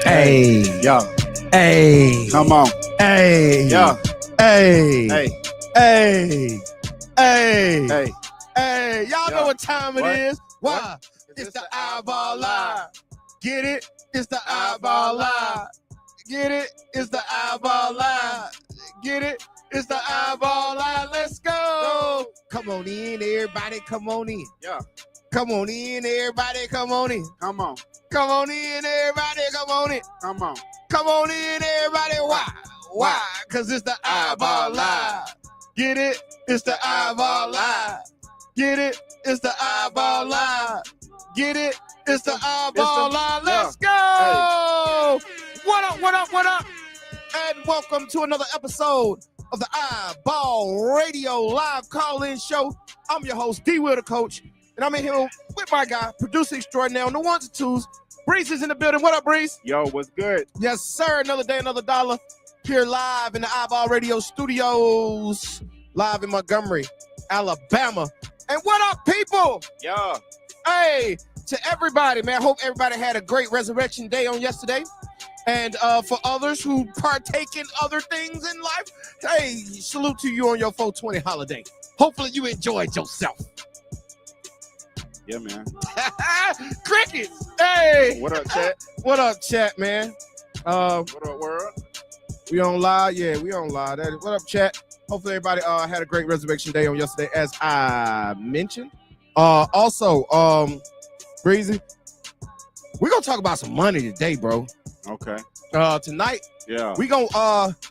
Hey. Yeah. Hey. Come on. Hey. Yeah. Hey. Hey. Hey. Hey. Hey. Hey. Y'all know Yeah. what time What? it is. Why? What? It's the iBall Live. Get it? It's the iBall Live. Get it? It's the iBall Live. Get it? It's the iBall Live. Let's go. Come on in, everybody. Come on in. Yeah. Come on in, everybody. Come on in. Come on. Come on in, everybody. Come on in. Come on. Come on in, everybody. Why? Why? Because it's the iBall Live. Get it? It's the iBall Live. Get it? It's the iBall Live. Get it? It's the iBall Live. Let's go. What up, what up, what up? And welcome to another episode of the iBall Radio Live Call-In Show. I'm your host, D-Will the Coach, and I'm in here with my guy, producer extraordinaire on the ones and twos. Breeze is in the building. What up, Breeze? Yo, what's good? Yes, sir. Another day, another dollar. Here live in the iBall Radio Studios, live in Montgomery, Alabama. And what up, people? Yeah. Hey, to everybody, man. I hope everybody had a great Resurrection Day on yesterday. And for others who partake in other things in life, hey, salute to you on your 420 holiday. Hopefully you enjoyed yourself. Yeah, man. Crickets. Hey. What up, chat? What up, chat, man? What up, world? We on live? Yeah, we on live. What up, chat? Hopefully everybody had a great Resurrection Day on yesterday, as I mentioned. Also, Breezy, we're gonna talk about some money today, bro. Okay. Tonight, Yeah. we gonna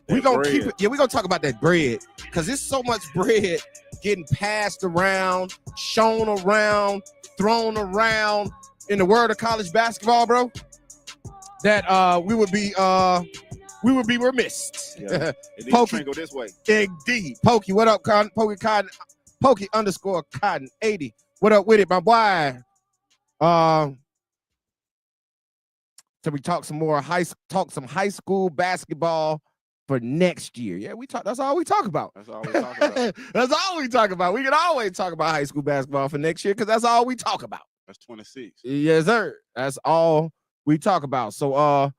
keep bread. it. Yeah, we're gonna talk about that bread, because there's so much bread getting passed around, shown around, thrown around in the world of college basketball, bro, that we would be remiss. Yeah. It needs to Pokey. trickle this way. Indeed. Pokey, what up, Pokey Cotton? Pokey _ Cotton 80. What up with it, my boy? So we talk some more high school basketball for next year. Yeah, that's all we talk about. That's all we talk about. That's all we talk about. We can always talk about high school basketball for next year, because that's all we talk about. That's 26. Yes, sir. That's all we talk about. So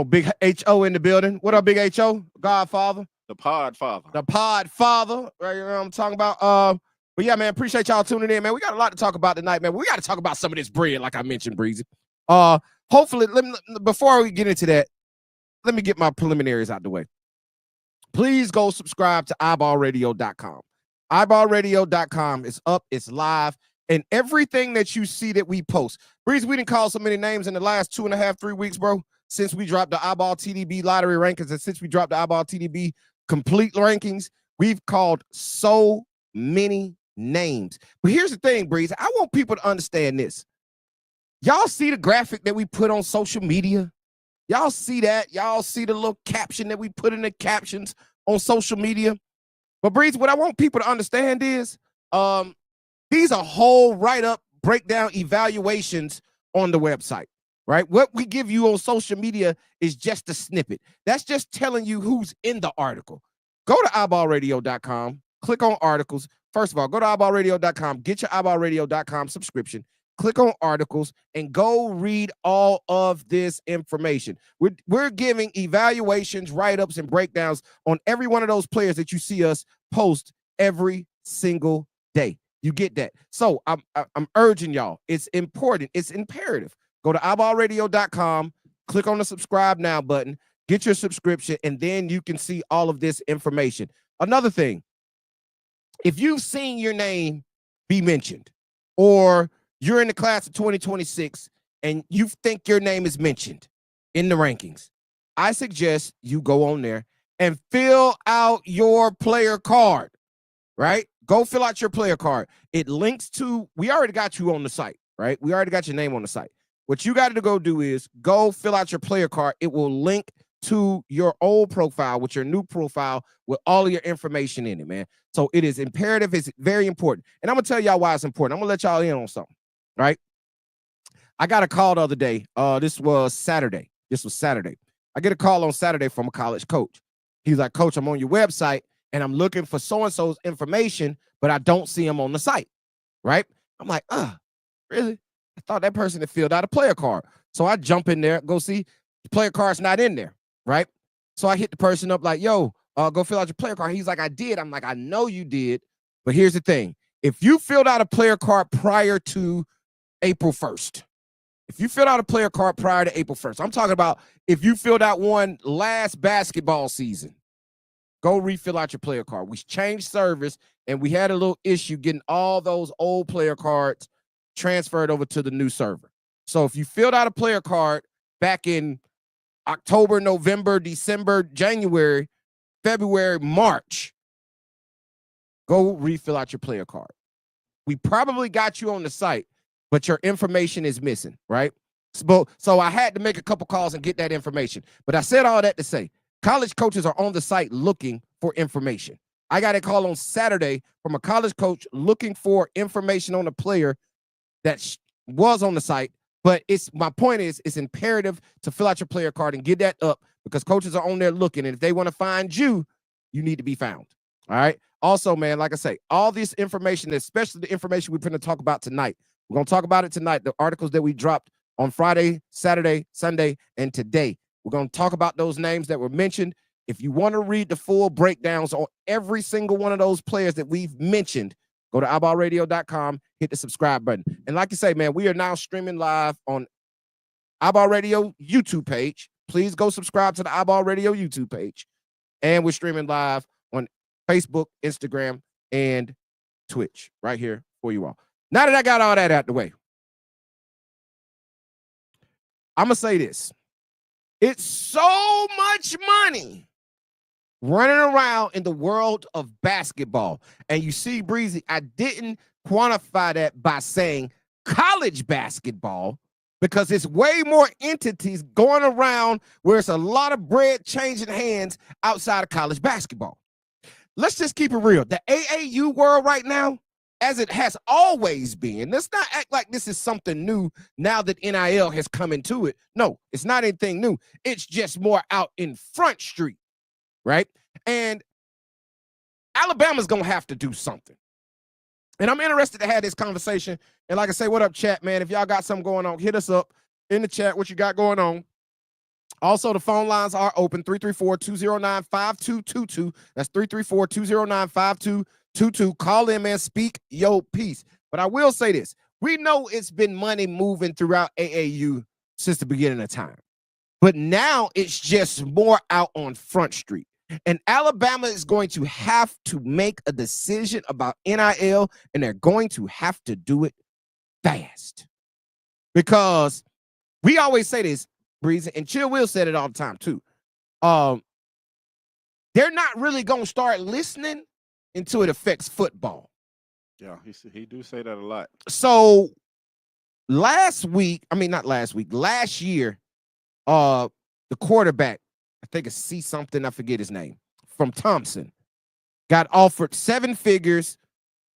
Big H.O. in the building. What up, Big H.O.? Godfather. The pod father. The pod father. Right, you know what I'm talking about. But yeah, man, appreciate y'all tuning in, man. We got a lot to talk about tonight, man. We got to talk about some of this bread, like I mentioned, Breezy. Hopefully, before we get into that, let me get my preliminaries out the way. Please go subscribe to iBallRadio.com. iBallRadio.com is up, it's live, and everything that you see that we post. Breezy, we didn't call so many names in the last 2.5, 3 weeks, bro, since we dropped the iBall TDB lottery rankings, and since we dropped the iBall TDB complete rankings. We've called so many names. But here's the thing, Breezy. I want people to understand this. Y'all see the graphic that we put on social media? Y'all see that? Y'all see the little caption that we put in the captions on social media? But Breeze, what I want people to understand is these are whole write-up, breakdown evaluations on the website, right? What we give you on social media is just a snippet. That's just telling you who's in the article. Go to iBallRadio.com, click on articles. First of all, go to iBallRadio.com, get your iBallRadio.com subscription. Click on articles and go read all of this information. We're giving evaluations, write-ups, and breakdowns on every one of those players that you see us post every single day. You get that? So I'm urging y'all. It's important. It's imperative. Go to iBallRadio.com, click on the subscribe now button, get your subscription, and then you can see all of this information. Another thing, if you've seen your name be mentioned, or you're in the class of 2026 and you think your name is mentioned in the rankings, I suggest you go on there and fill out your player card, right? Go fill out your player card. It links to, we already got you on the site, right? We already got your name on the site. What you got to go do is go fill out your player card. It will link to your old profile with your new profile with all of your information in it, man. So it is imperative. It's very important. And I'm going to tell y'all why it's important. I'm going to let y'all in on something. Right? I got a call the other day. This was Saturday. I get a call on Saturday from a college coach. He's like, Coach, I'm on your website and I'm looking for so-and-so's information, but I don't see him on the site. Right? I'm like, really? I thought that person had filled out a player card. So I jump in there, go see the player card's not in there, right? So I hit the person up like, yo, go fill out your player card. He's like, I did. I'm like, I know you did. But here's the thing. If you filled out a player card prior to April 1st, if you filled out a player card prior to April 1st, I'm talking about if you filled out one last basketball season, go refill out your player card. We changed service, and we had a little issue getting all those old player cards transferred over to the new server. So if you filled out a player card back in October, November, December, January, February, March, go refill out your player card. We probably got you on the site, but your information is missing, right? So I had to make a couple calls and get that information. But I said all that to say, college coaches are on the site looking for information. I got a call on Saturday from a college coach looking for information on a player that was on the site. But my point is, it's imperative to fill out your player card and get that up because coaches are on there looking. And if they want to find you, you need to be found. All right. Also, man, like I say, all this information, especially the information we're going to talk about tonight, we're going to talk about it tonight. The articles that we dropped on Friday, Saturday, Sunday, and today. We're going to talk about those names that were mentioned. If you want to read the full breakdowns on every single one of those players that we've mentioned, go to iBallRadio.com, hit the subscribe button. And like you say, man, we are now streaming live on iBall Radio YouTube page. Please go subscribe to the iBall Radio YouTube page. And we're streaming live on Facebook, Instagram, and Twitch right here for you all. Now that I got all that out the way, I'm going to say this. It's so much money running around in the world of basketball. And you see, Breezy, I didn't quantify that by saying college basketball because it's way more entities going around where it's a lot of bread changing hands outside of college basketball. Let's just keep it real. The AAU world right now, as it has always been, let's not act like this is something new now that NIL has come into it. No, it's not anything new. It's just more out in Front Street, right? And Alabama's going to have to do something. And I'm interested to have this conversation. And like I say, what up, chat, man? If y'all got something going on, hit us up in the chat what you got going on. Also, the phone lines are open, 334-209-5222. That's 334-209-5222. Call in, man. Speak your piece. But I will say this. We know it's been money moving throughout AAU since the beginning of time. But now it's just more out on Front Street. And Alabama is going to have to make a decision about NIL, and they're going to have to do it fast. Because we always say this, Breezy, and Chill Will said it all the time, too. They're not really going to start listening until it affects football. Yeah, he do say that a lot. So last year, the quarterback, I think it's C something, I forget his name, from Thompson, got offered 7 figures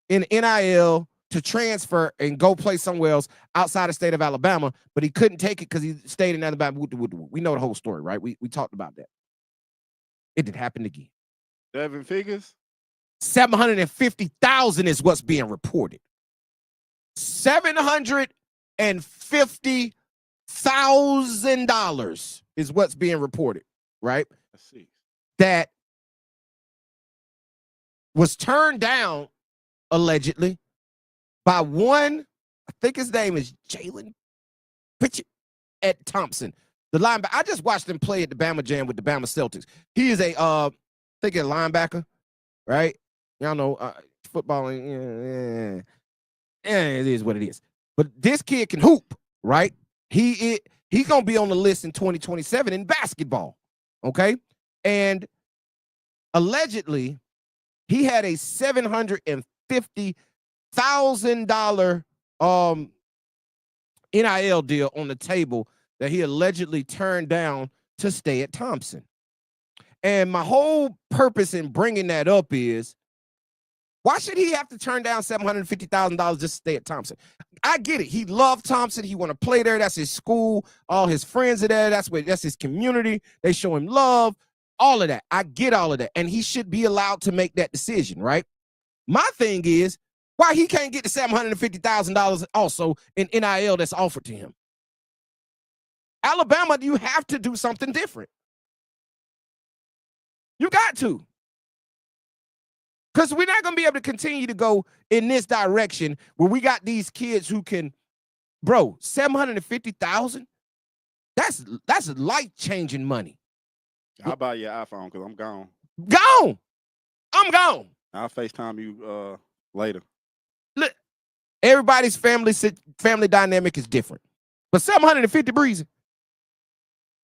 in NIL to transfer and go play somewhere else outside the state of Alabama, but he couldn't take it because he stayed in Alabama. We know the whole story, right? We talked about that. It did happen again. 7 figures? $750,000 is what's being reported. $750,000 is what's being reported, right? Let's see. That was turned down, allegedly, by one, I think his name is Jalen Pritchett at Thompson. The linebacker. I just watched him play at the Bama Jam with the Bama Celtics. He is a linebacker, right? Y'all know football, it is what it is. But this kid can hoop, right? He's going to be on the list in 2027 in basketball, okay? And allegedly, he had a $750,000 NIL deal on the table that he allegedly turned down to stay at Thompson. And my whole purpose in bringing that up is, why should he have to turn down $750,000 just to stay at Thompson? I get it. He loved Thompson. He want to play there. That's his school. All his friends are there. That's his community. They show him love. All of that. I get all of that. And he should be allowed to make that decision, right? My thing is, Why he can't get the $750,000 also in NIL that's offered to him? Alabama, you have to do something different. You got to. Because we're not going to be able to continue to go in this direction where we got these kids who can, bro, $750,000? That's life-changing money. I'll buy your iPhone because I'm gone. Gone. I'm gone. I'll FaceTime you later. Look, everybody's family dynamic is different. But 750 breezy.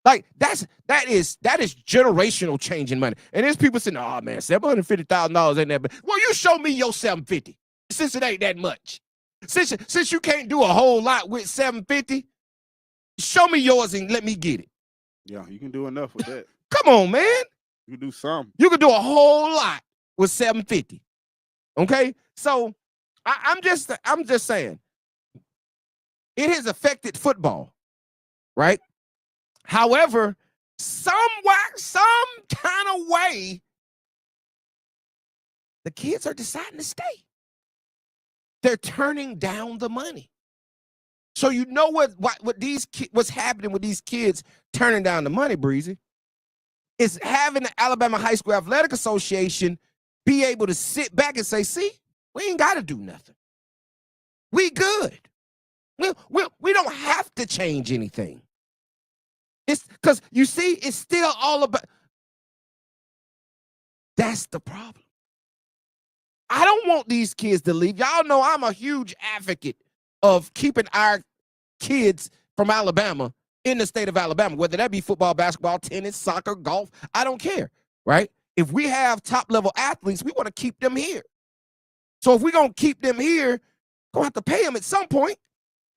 Like that is generational changing money. And there's people saying, "Oh man, $750,000 ain't that bad." Well, you show me your 750 since it ain't that much. Since you can't do a whole lot with 750, show me yours and let me get it. Yeah, you can do enough with that. Come on, man. You can do some. You can do a whole lot with 750. Okay, so I'm just saying it has affected football, right? However, some kind of way, the kids are deciding to stay. They're turning down the money. So you know what's happening with these kids turning down the money, Breezy, is having the Alabama High School Athletic Association be able to sit back and say, see, we ain't got to do nothing. We good. We don't have to change anything. It's because you see, it's still all about. That's the problem. I don't want these kids to leave. Y'all know I'm a huge advocate of keeping our kids from Alabama in the state of Alabama, whether that be football, basketball, tennis, soccer, golf. I don't care, right? If we have top-level athletes, we want to keep them here. So if we're going to keep them here, going to have to pay them at some point.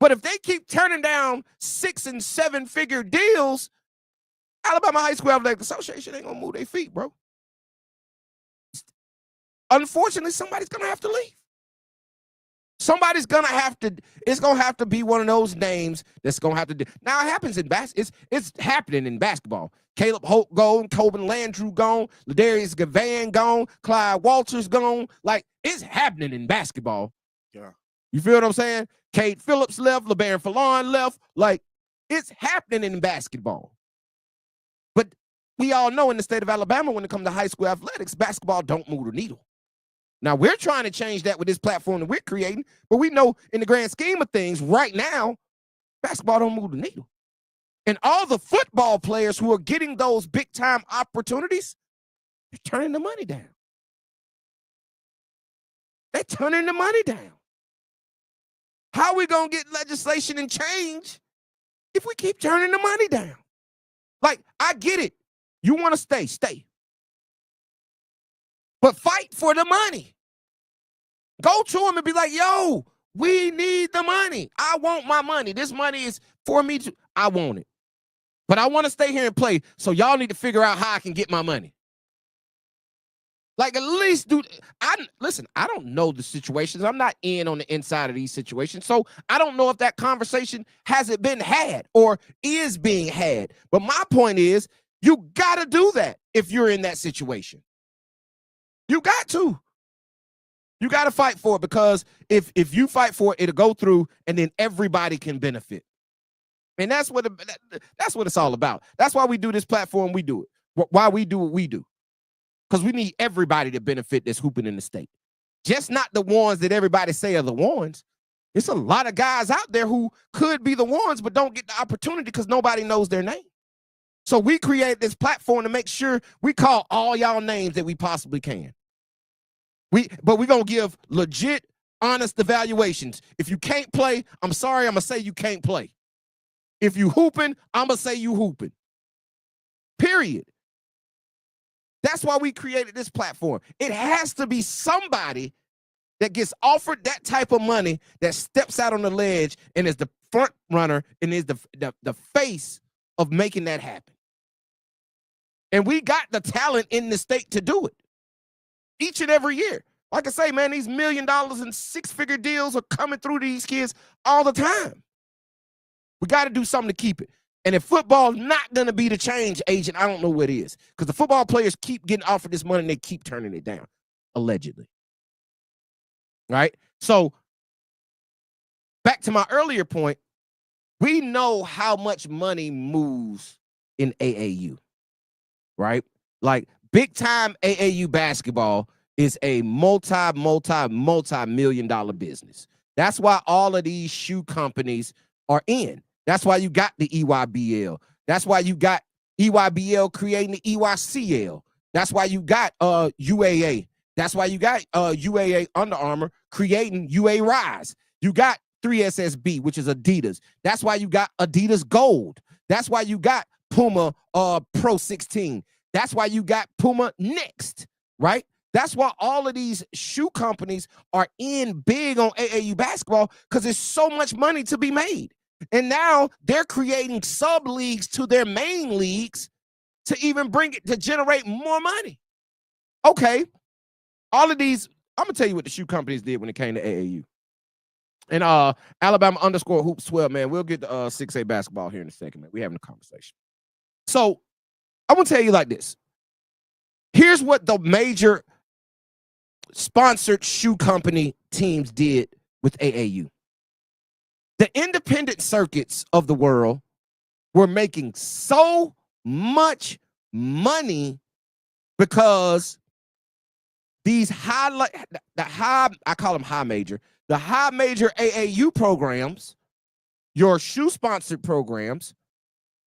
But if they keep turning down 6- and 7-figure deals, Alabama High School Athletic Association ain't going to move their feet, bro. Unfortunately, somebody's going to have to leave. Somebody's going to have to, it's going to have to be one of those names that's going to have to do. Now, it happens in it's happening in basketball. Caleb Holt gone, Tobin Landrew gone, Ladarius Gavan gone, Clyde Walters gone. Like, it's happening in basketball. Yeah. You feel what I'm saying? Cade Phillips left, LeBaron Fallon left. Like, it's happening in basketball. But we all know in the state of Alabama, when it comes to high school athletics, basketball don't move the needle. Now, we're trying to change that with this platform that we're creating, but we know in the grand scheme of things, right now, basketball don't move the needle. And all the football players who are getting those big-time opportunities, they're turning the money down. They're turning the money down. How are we going to get legislation and change if we keep turning the money down? Like, I get it. You want to stay. But fight for the money. Go to them and be like, yo, we need the money. I want my money. This money is for me to, I want it. But I want to stay here and play, so y'all need to figure out how I can get my money. Like, at least listen, I don't know the situations. I'm not in on the inside of these situations. So I don't know if that conversation hasn't been had or is being had. But my point is, you got to do that if you're in that situation. You got to. You got to fight for it, because if you fight for it, it'll go through and then everybody can benefit. And that's what it's all about. That's why we do this platform. We do it. Why we do what we do. Because we need everybody to benefit that's hooping in the state. Just not the ones that everybody say are the ones. It's a lot of guys out there who could be the ones but don't get the opportunity because nobody knows their name. So we create this platform to make sure we call all y'all names that we possibly can. But we're going to give legit, honest evaluations. If you can't play, I'm sorry, I'm going to say you can't play. If you hooping, I'm going to say you hooping. Period. That's why we created this platform. It has to be somebody that gets offered that type of money that steps out on the ledge and is the front runner and is the face of making that happen. And we got the talent in the state to do it each and every year. Like I say, man, these $1 million and 6-figure deals are coming through these kids all the time. We got to do something to keep it. And if football's not going to be the change agent, I don't know what is. Because the football players keep getting offered this money and they keep turning it down, allegedly. right? So back to my earlier point, we know how much money moves in AAU, right? Like big time AAU basketball is a multi-million dollar business. That's why all of these shoe companies are in. That's why you got the EYBL. That's why you got EYBL creating the EYCL. That's why you got UAA. That's why you got UAA Under Armour creating UA Rise. You got 3SSB, which is Adidas. That's why you got Adidas Gold. That's why you got Puma Pro 16. That's why you got Puma Next, right? That's why all of these shoe companies are in big on AAU basketball because there's so much money to be made. And now they're creating sub leagues to their main leagues to even bring it to generate more money. Okay, all of these, I'm gonna tell you what the shoe companies did when it came to AAU. And Alabama _hoops 12, man. We'll get to 6A basketball here in a second, man. We're having a conversation. So I'm gonna tell you like this. Here's what the major sponsored shoe company teams did with AAU. The independent circuits of the world were making so much money because these I call them high major, the high major AAU programs, your shoe sponsored programs,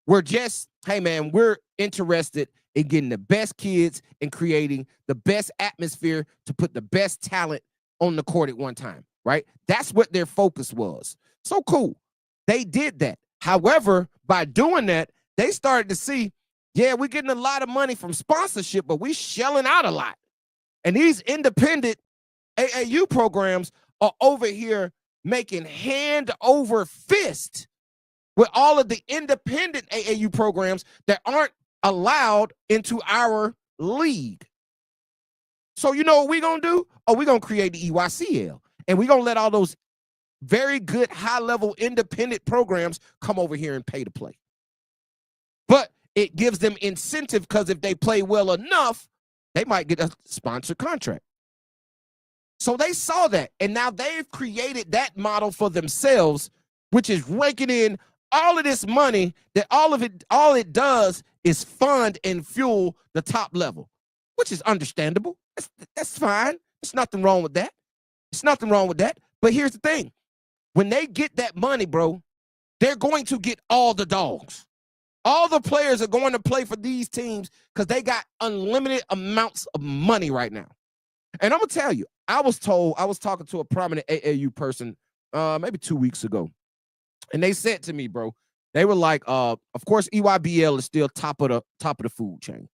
were just, hey man, we're interested in getting the best kids and creating the best atmosphere to put the best talent on the court at one time, right? That's what their focus was. So cool. They did that. However, by doing that, they started to see, yeah, we're getting a lot of money from sponsorship, but we shelling out a lot. And these independent AAU programs are over here making hand over fist with all of the independent AAU programs that aren't allowed into our league. So you know what we're going to do? Oh, we're going to create the EYCL. And we're going to let all those very good high-level independent programs come over here and pay to play. But it gives them incentive because if they play well enough, they might get a sponsored contract. So they saw that, and now they've created that model for themselves, which is raking in all of this money that all it does is fund and fuel the top level, which is understandable. That's fine. There's nothing wrong with that. It's nothing wrong with that. But here's the thing. When they get that money, bro, they're going to get all the dogs. All the players are going to play for these teams because they got unlimited amounts of money right now. And I'm going to tell you, I was talking to a prominent AAU person maybe 2 weeks ago. And they said to me, bro, they were like, of course, EYBL is still top of the food chain.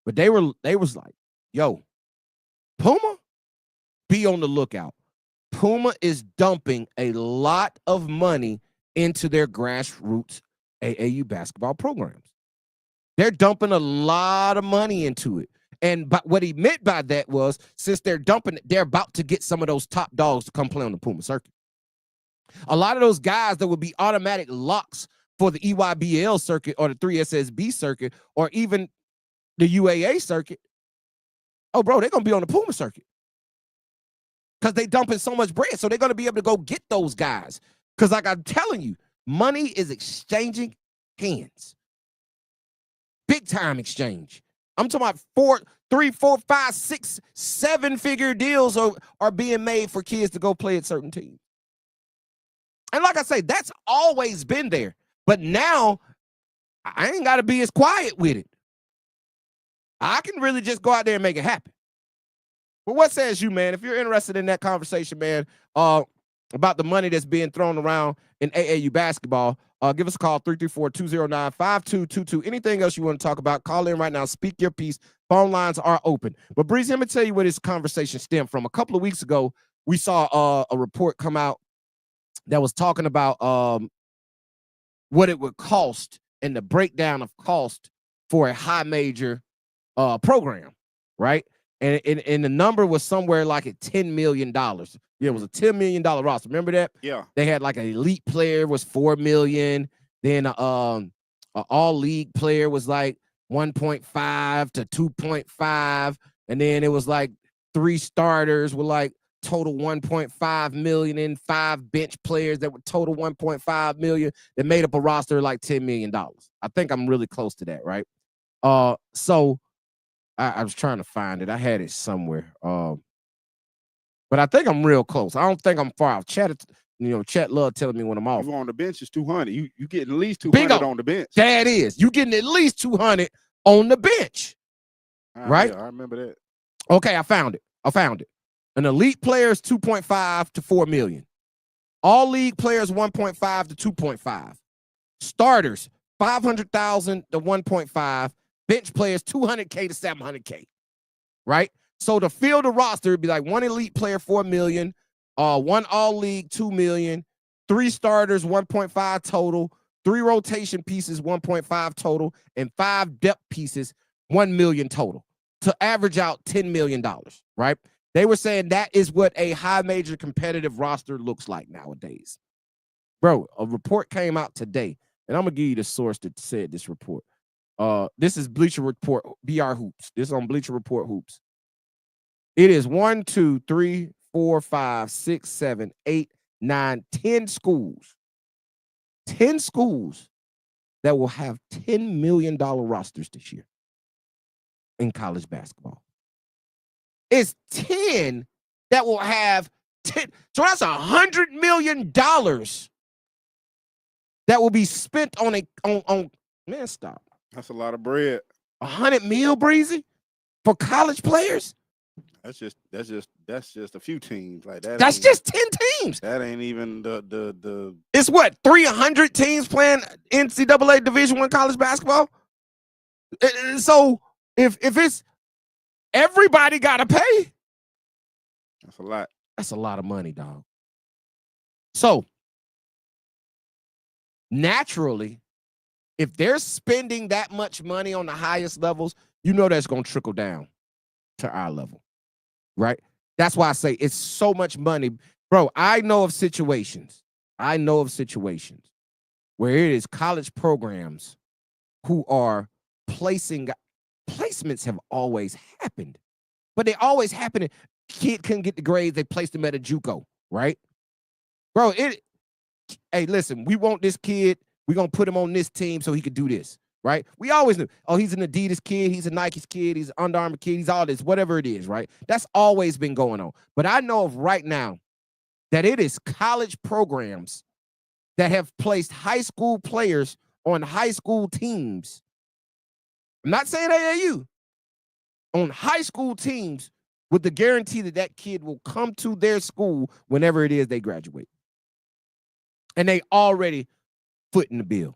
But they was like, yo, Puma, be on the lookout. Puma is dumping a lot of money into their grassroots AAU basketball programs. They're dumping a lot of money into it. But what he meant by that was, since they're dumping it, they're about to get some of those top dogs to come play on the Puma circuit. A lot of those guys that would be automatic locks for the EYBL circuit or the 3SSB circuit or even the UAA circuit, oh, bro, they're going to be on the Puma circuit because they dumping so much bread. So they're going to be able to go get those guys. Because like I'm telling you, money is exchanging hands. Big time exchange. I'm talking about 3, 4, 5, 6, 7-figure deals are being made for kids to go play at certain teams. And like I say, that's always been there. But now I ain't got to be as quiet with it. I can really just go out there and make it happen. But what says you, man? If you're interested in that conversation, man, about the money that's being thrown around in AAU basketball, give us a call, 334-209-5222. Anything else you want to talk about, call in right now. Speak your piece. Phone lines are open. But, Breezy, let me tell you where this conversation stemmed from. A couple of weeks ago, we saw a report come out that was talking about what it would cost and the breakdown of cost for a high major program, right? And the number was somewhere like at $10 million. Yeah, it was a $10 million roster. Remember that? Yeah. They had like an elite player was $4 million. Then an all league player was like 1.5 to 2.5. And then it was like 3 starters were like total 1.5 million in, 5 bench players that were total 1.5 million that made up a roster of like $10 million. I think I'm really close to that, right? So I was trying to find it. I had it somewhere. But I think I'm real close. I don't think I'm far off. Chat love telling me when I'm off. You on the bench is 200. You getting at least 200 Bingo. on the bench. That is. You getting at least 200 on the bench. Right? Yeah, I remember that. Okay, I found it. An elite player is 2.5 to 4 million. All league players 1.5 to 2.5. Starters 500,000 to 1.5. Bench players 200K to 700K. Right? So to field a roster would be like one elite player 4 million, one all league 2 million, 3 starters 1.5 total, 3 rotation pieces 1.5 total, and 5 depth pieces 1 million total to average out $10 million, right? They were saying that is what a high major competitive roster looks like nowadays. Bro, a report came out today, and I'm going to give you the source that said this report. This is Bleacher Report, BR Hoops. This is on Bleacher Report Hoops. It is 1, 2, 3, 4, 5, 6, 7, 8, 9, 10 schools. 10 schools that will have $10 million rosters this year in college basketball. It's 10 that will have 10. So that's $100 million that will be spent on man, stop. That's a lot of bread. 100 mil, Breezy, for college players. That's just a few teams like that. That's just 10 teams. That ain't even the. It's what, 300 teams playing NCAA Division I college basketball. So if it's everybody got to pay, that's a lot. That's a lot of money, dog. So naturally, if they're spending that much money on the highest levels, you know that's going to trickle down to our level. Right? That's why I say it's so much money. Bro, I know of situations where it is college programs who are placements have always happened. But they always happen. Kid couldn't get the grades, they placed him at a JUCO, right? Bro, hey, listen, we want this kid, we're gonna put him on this team so he could do this. Right? We always knew, oh, he's an Adidas kid, he's a Nike kid, he's an Under Armour kid, he's all this, whatever it is, right? That's always been going on. But I know of right now that it is college programs that have placed high school players on high school teams. I'm not saying AAU. On high school teams with the guarantee that that kid will come to their school whenever it is they graduate. And they already footing the bill.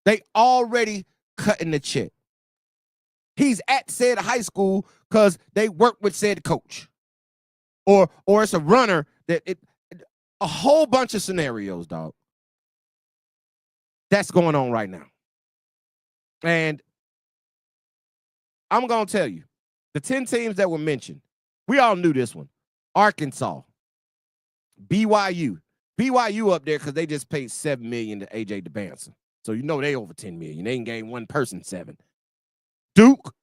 They already cutting the check. He's at said high school because they work with said coach. Or it's a runner that a whole bunch of scenarios, dog. That's going on right now. And I'm going to tell you, the 10 teams that were mentioned, we all knew this one. Arkansas, BYU. BYU up there because they just paid $7 million to AJ DeBanson. So you know they over 10 million. They ain't gave one person 7. Duke,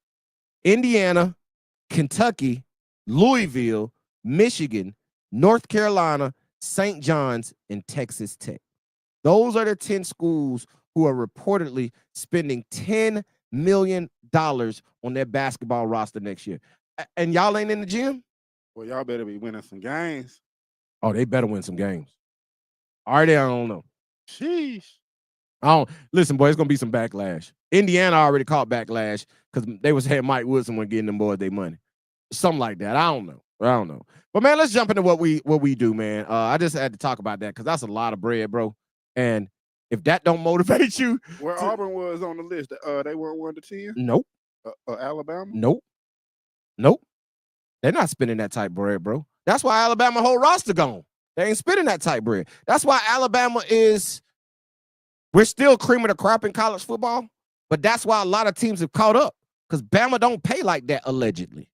Indiana, Kentucky, Louisville, Michigan, North Carolina, St. John's, and Texas Tech. Those are the 10 schools who are reportedly spending $10 million on their basketball roster next year. And y'all ain't in the gym? Well, y'all better be winning some games. Oh, they better win some games. Already, I don't know. Sheesh. Listen, boy, it's gonna be some backlash. Indiana already caught backlash because they was saying Mike Woodson was getting them boys their money. Something like that. I don't know. But man, let's jump into what we do, man. I just had to talk about that because that's a lot of bread, bro. And if that don't motivate you, where Auburn was on the list, they weren't 1 to 10. Nope. Alabama. Nope. They're not spending that type bread, bro. That's why Alabama whole roster gone. They ain't spending that type bread. That's why Alabama is. We're still cream of the crop in college football, but that's why a lot of teams have caught up because Bama don't pay like that allegedly,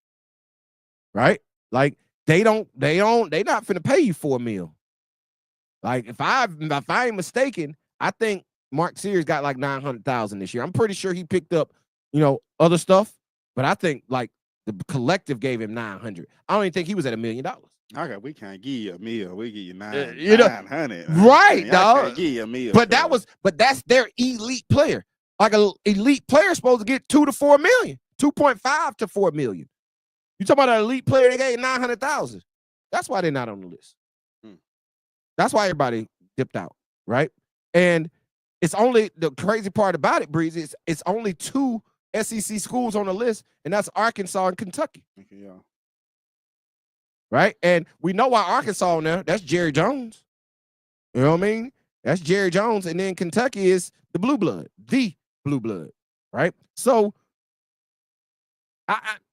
right? Like they not finna pay you $4 million. Like if I ain't mistaken, I think Mark Sears got like $900,000 this year. I'm pretty sure he picked up, other stuff, but I think like The collective gave him 900. I don't even think he was at $1 million. Okay, we can't give you a meal. We give you nine, You know, 900. right, Y'all dog. can't give you a meal. But that's their elite player. Like an elite player is supposed to get 2 to 4 million, 2.5 to 4 million. You talking about an elite player, they gave 900,000. That's why they're not on the list. That's why everybody dipped out, right? And it's only the crazy part about it, Breezy, it's only 2 SEC schools on the list, and that's Arkansas and Kentucky. Yeah. Right? And we know why Arkansas on there. That's Jerry Jones. You know what I mean? That's Jerry Jones. And then Kentucky is the blue blood, right? So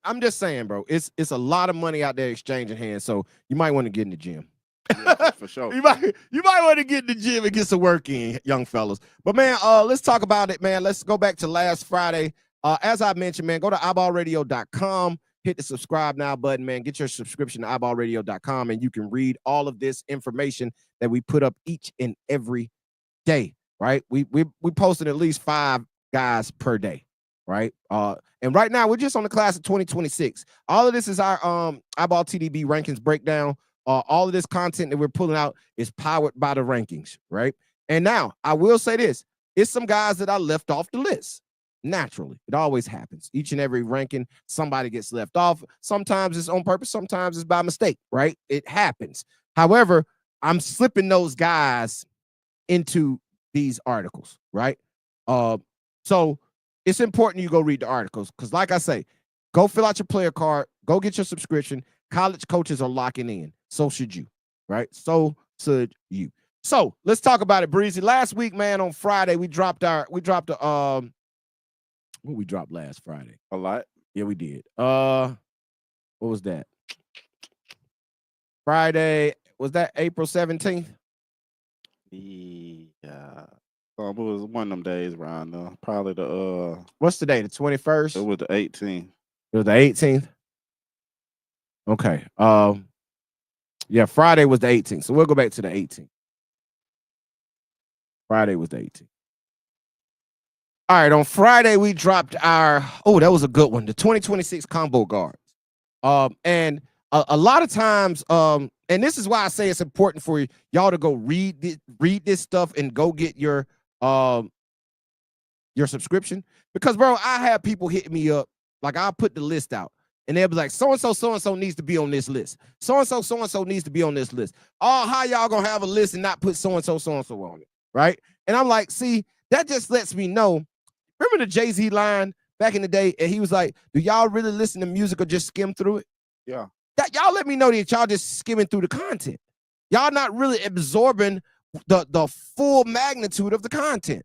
I'm just saying, bro, it's a lot of money out there exchanging hands. So you might want to get in the gym. Yeah, for sure. You might want to get in the gym and get some work in, young fellas. But man, let's talk about it, man. Let's go back to last Friday. As I mentioned, man, go to iBallRadio.com. Hit the subscribe now button, man. Get your subscription to iBallRadio.com, and you can read all of this information that we put up each and every day, right? We posted at least 5 guys per day, right? And right now we're just on the class of 2026. All of this is our iBall TDB rankings breakdown. All of this content that we're pulling out is powered by the rankings, right? And now I will say this: it's some guys that I left off the list. Naturally, it always happens. Each and every ranking, somebody gets left off. Sometimes it's on purpose, sometimes it's by mistake, right? It happens. However, I'm slipping those guys into these articles, right? So it's important you go read the articles because, like I say, go fill out your player card, go get your subscription. College coaches are locking in. So should you, right? So should you. So let's talk about it, Breezy. Last week, man, on Friday, we dropped what we dropped last Friday? A lot. Yeah, we did. What was that? Friday, was that April 17th? Yeah. It was one of them days around there. Probably the what's the day? The 21st? It was the 18th. It was the 18th. Okay. Yeah, Friday was the 18th. So we'll go back to the 18th. Friday was the 18th. All right, on Friday, we dropped that was a good one, the 2026 combo guards. And a lot of times, and this is why I say it's important for y'all to go read this stuff and go get your subscription. Because, bro, I have people hitting me up, like I'll put the list out, and they'll be like, so-and-so needs to be on this list. So-and-so needs to be on this list. Oh, how y'all gonna have a list and not put so-and-so on it, right? And I'm like, see, that just lets me know. Remember the Jay-Z line back in the day? And he was like, do y'all really listen to music or just skim through it? Yeah. That y'all let me know that y'all just skimming through the content. Y'all not really absorbing the full magnitude of the content.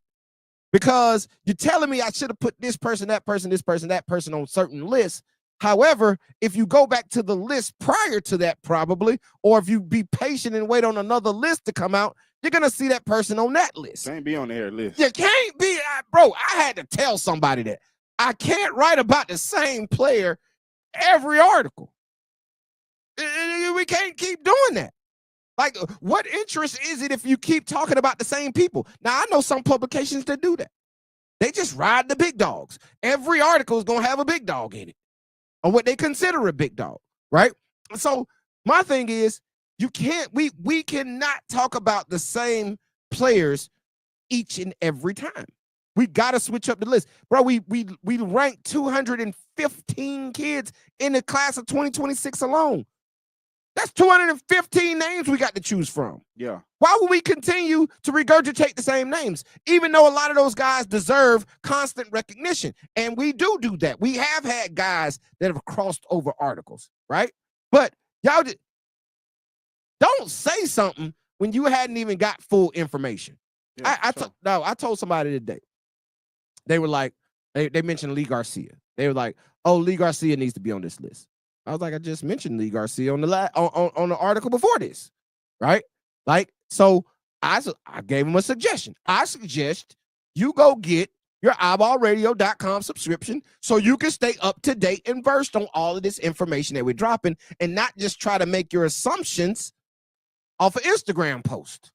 Because you're telling me I should have put this person, that person, this person, that person on certain lists. However, if you go back to the list prior to that, probably, or if you be patient and wait on another list to come out, you're going to see that person on that list. Can't be on their list. You can't be, bro, I had to tell somebody that. I can't write about the same player every article. We can't keep doing that. Like, what interest is it if you keep talking about the same people? Now, I know some publications that do that. They just ride the big dogs. Every article is going to have a big dog in it, or what they consider a big dog, right? So my thing is, you can't, we cannot talk about the same players each and every time. We got to switch up the list. Bro, we ranked 215 kids in the class of 2026 alone. That's 215 names we got to choose from. Yeah. Why would we continue to regurgitate the same names, even though a lot of those guys deserve constant recognition? And we do that. We have had guys that have crossed over articles, right? But y'all don't say something when you hadn't even got full information. Yeah, I told somebody today. They were like, they mentioned Lee Garcia. They were like, oh, Lee Garcia needs to be on this list. I was like, I just mentioned Lee Garcia on the article before this, right? Like, so I gave him a suggestion. I suggest you go get your iBallRadio.com subscription so you can stay up to date and versed on all of this information that we're dropping, and not just try to make your assumptions off an Instagram post,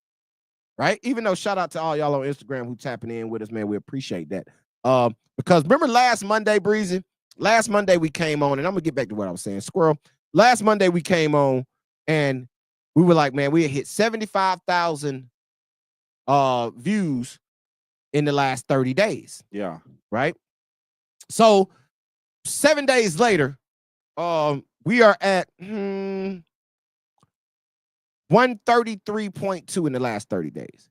right? Even though shout out to all y'all on Instagram who tapping in with us, man. We appreciate that. Because remember last Monday, Breezy, last Monday we came on, and I'm gonna get back to what I was saying. Squirrel. Last Monday we came on, and we were like, man, we had hit 75,000 views in the last 30 days. Yeah. Right. So 7 days later, we are at 133.2 in the last 30 days.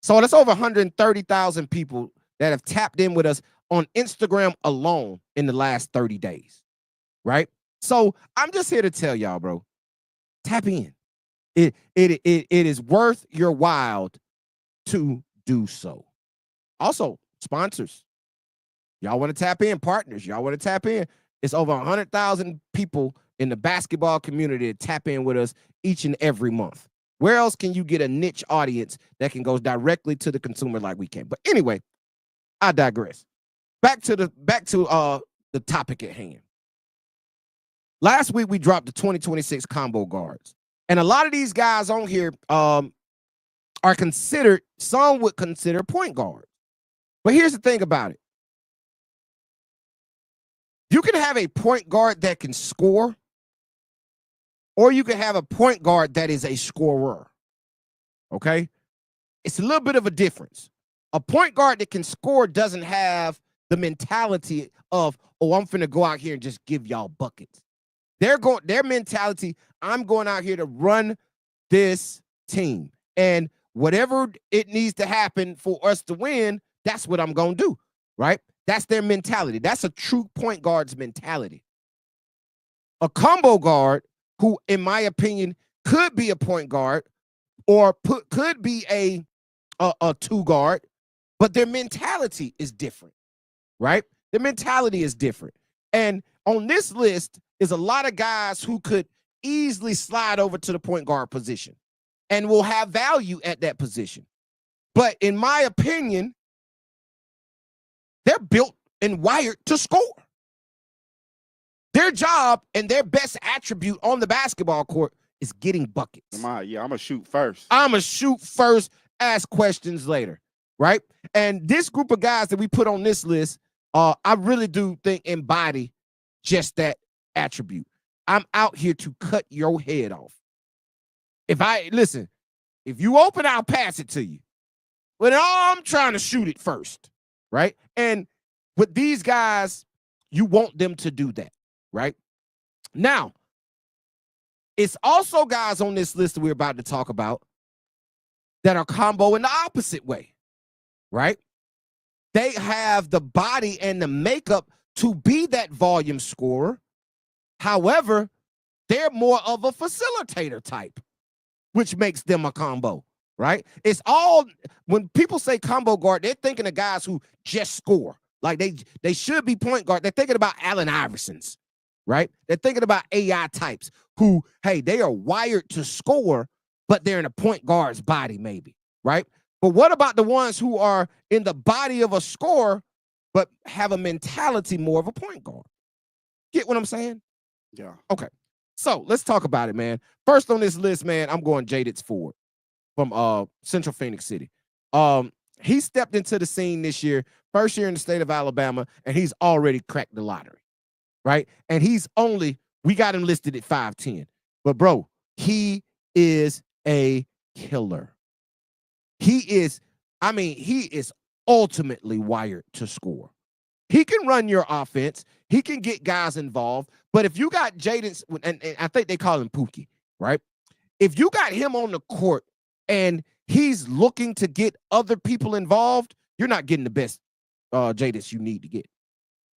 So that's over 130,000 people that have tapped in with us on Instagram alone in the last 30 days. Right? So I'm just here to tell y'all, bro, tap in. It is worth your while to do so. Also, sponsors. Y'all want to tap in, partners. Y'all want to tap in. It's over 100,000 people in the basketball community that tap in with us each and every month. Where else can you get a niche audience that can go directly to the consumer like we can? But anyway, I digress. Back to the topic at hand. Last week we dropped the 2026 combo guards, and a lot of these guys on here are considered. Some would consider point guards, but here's the thing about it. You can have a point guard that can score, or you can have a point guard that is a scorer. Okay? It's a little bit of a difference. A point guard that can score doesn't have the mentality of, oh, I'm finna go out here and just give y'all buckets. Their mentality, I'm going out here to run this team. And whatever it needs to happen for us to win, that's what I'm going to do, right? That's their mentality. That's a true point guard's mentality. A combo guard, who, in my opinion, could be a point guard or could be a two guard, but their mentality is different, right? Their mentality is different. And on this list is a lot of guys who could easily slide over to the point guard position and will have value at that position. But in my opinion, they're built and wired to score. Their job and their best attribute on the basketball court is getting buckets. I'm going to shoot first. I'm going to shoot first, ask questions later, right? And this group of guys that we put on this list, I really do think embody just that attribute. I'm out here to cut your head off. If you open, I'll pass it to you. But I'm trying to shoot it first, right? And with these guys, you want them to do that, right? Now, it's also guys on this list that we're about to talk about that are combo in the opposite way, right? They have the body and the makeup to be that volume scorer. However, they're more of a facilitator type, which makes them a combo, right? It's all, when people say combo guard, they're thinking of guys who just score. Like they should be point guard. They're thinking about Allen Iversons, right? They're thinking about AI types who, hey, they are wired to score, but they're in a point guard's body maybe, right? But what about the ones who are in the body of a scorer, but have a mentality more of a point guard? Get what I'm saying? Yeah. Okay. So let's talk about it, man. First on this list, man, I'm going Jaditz Ford from Central Phoenix City. He stepped into the scene this year, first year in the state of Alabama, and he's already cracked the lottery, right? And we got him listed at 5'10". But, bro, he is a killer. He is ultimately wired to score. He can run your offense. He can get guys involved. But if you got Jaden, and I think they call him Pookie, right? If you got him on the court and he's looking to get other people involved, you're not getting the best Jadis you need to get,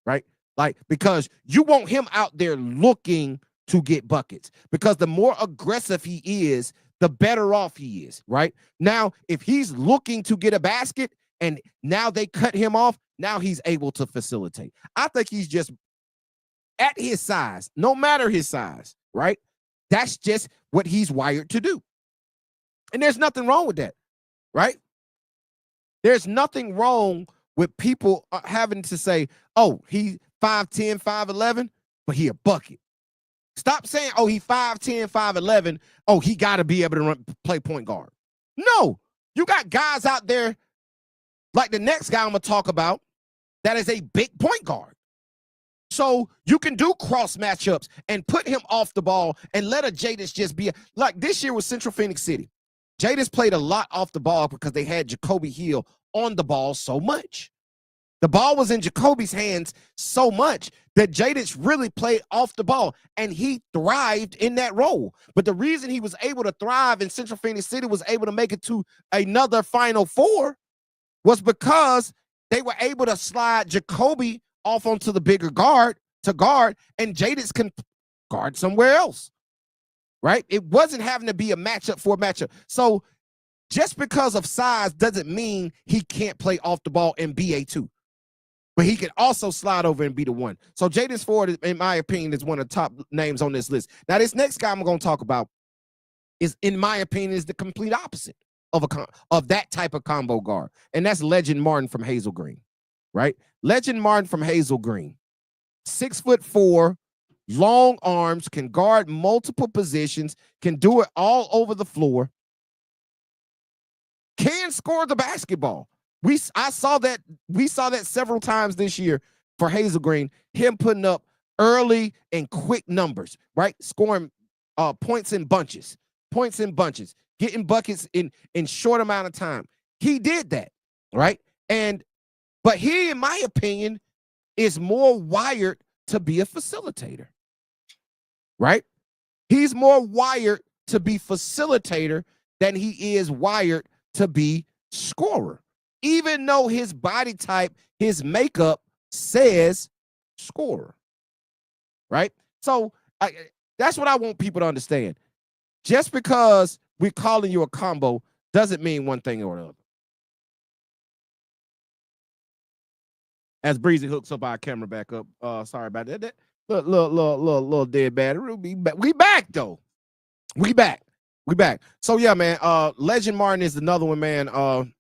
right? Like, because you want him out there looking to get buckets, because the more aggressive he is, the better off he is, right? Now, if he's looking to get a basket and now they cut him off, now he's able to facilitate. I think he's just at his size, no matter his size, right? That's just what he's wired to do. And there's nothing wrong with that, right? There's nothing wrong with people having to say, oh, he's 5'10", 5'11", but he a bucket. Stop saying, oh, he 5'10", 5'11", oh, he got to be able to play point guard. No, you got guys out there like the next guy I'm going to talk about that is a big point guard. So you can do cross matchups and put him off the ball and let a Jadis just be like this year with Central Phoenix City. Jadis played a lot off the ball because they had Jacoby Hill on the ball so much. The ball was in Jacoby's hands so much that Jadis really played off the ball, and he thrived in that role. But the reason he was able to thrive in Central Phoenix City, was able to make it to another Final Four, was because they were able to slide Jacoby off onto the bigger guard, and Jadis can guard somewhere else, right? It wasn't having to be a matchup for a matchup. So just because of size doesn't mean he can't play off the ball and be a 2. But he can also slide over and be the 1. So Jadis Ford, in my opinion, is one of the top names on this list. Now, this next guy I'm going to talk about is, in my opinion, is the complete opposite of that type of combo guard. And that's Legend Martin from Hazel Green, right? Legend Martin from Hazel Green. 6'4", long arms, can guard multiple positions, can do it all over the floor, can score the basketball. We saw that several times this year for Hazel Green, him putting up early and quick numbers, right? Scoring points in bunches, getting buckets in short amount of time. He did that, right? But he, in my opinion, is more wired to be a facilitator, right? He's more wired to be facilitator than he is wired to be scorer. Even though his body type, his makeup says scorer, right? So that's what I want people to understand. Just because we're calling you a combo doesn't mean one thing or another. As Breezy hooks up our camera back up, sorry about that. Little dead battery. We back though. We back. So yeah, man. Legend Martin is another one, man.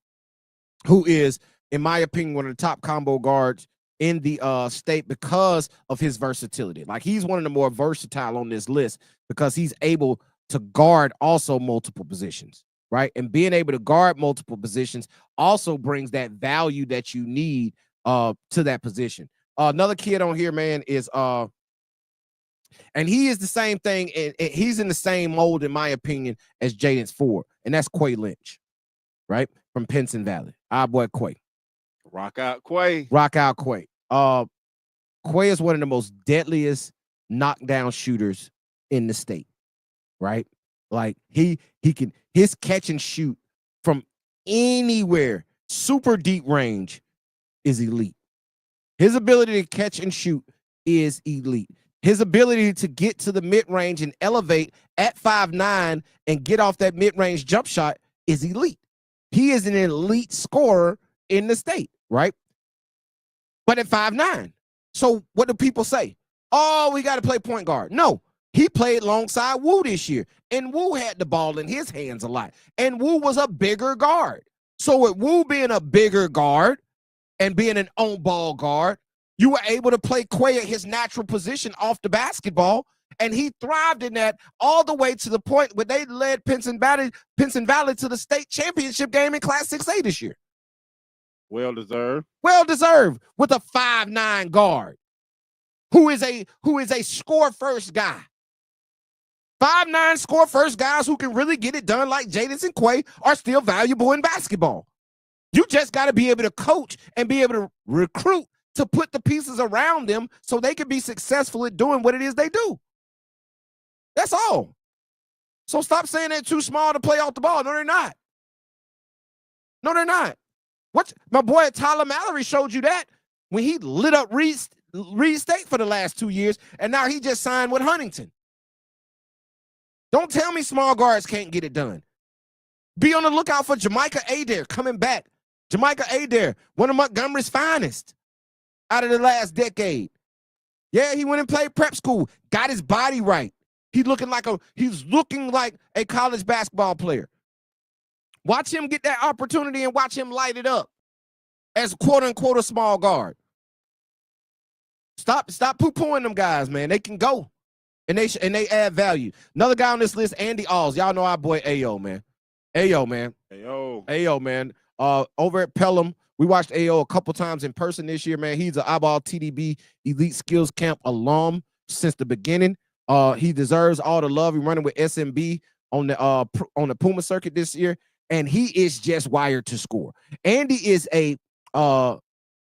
Who is, in my opinion, one of the top combo guards in the state because of his versatility. Like, he's one of the more versatile on this list because he's able to guard also multiple positions, right? And being able to guard multiple positions also brings that value that you need to that position. Another kid on here, man, is and he is the same thing, and he's in the same mold, in my opinion, as Jaden Ford, and that's Quay Lynch, right? From Pinson Valley. Our boy Quay. Rock out Quay. Quay is one of the most deadliest knockdown shooters in the state, right? Like, he can, his catch and shoot from anywhere, super deep range, is elite. His ability to catch and shoot is elite. His ability to get to the mid-range and elevate at 5'9" and get off that mid-range jump shot is elite. He is an elite scorer in the state, right? But at 5'9". So what do people say? Oh, we got to play point guard. No, he played alongside Wu this year, and Wu had the ball in his hands a lot, and Wu was a bigger guard. So with Wu being a bigger guard and being an on-ball guard, you were able to play Quay at his natural position off the basketball, and he thrived in that all the way to the point where they led Pinson Valley to the state championship game in Class 6A this year. Well deserved with a 5'9" guard who is a score first guy. 5'9" score first guys who can really get it done like Jadis and Quay are still valuable in basketball. You just got to be able to coach and be able to recruit to put the pieces around them so they can be successful at doing what it is they do. That's all. So stop saying they're too small to play off the ball. No, they're not. What my boy Tyler Mallory showed you that when he lit up Reed State for the last 2 years, and now he just signed with Huntington. Don't tell me small guards can't get it done. Be on the lookout for Jamaica Adair coming back. Jamaica Adair, one of Montgomery's finest out of the last decade. Yeah, he went and played prep school, got his body right. He's looking like a college basketball player. Watch him get that opportunity and watch him light it up as quote unquote a small guard. Stop poo-pooing them guys, man. They can go and they add value. Another guy on this list, Andy Alls. Y'all know our boy Ayo, man. Ayo, man. Over at Pelham We watched AO a couple times in person this year, man. He's an iBall TDB Elite Skills Camp alum since the beginning. He deserves all the love. He's running with SMB on the Puma circuit this year, and he is just wired to score. Andy is I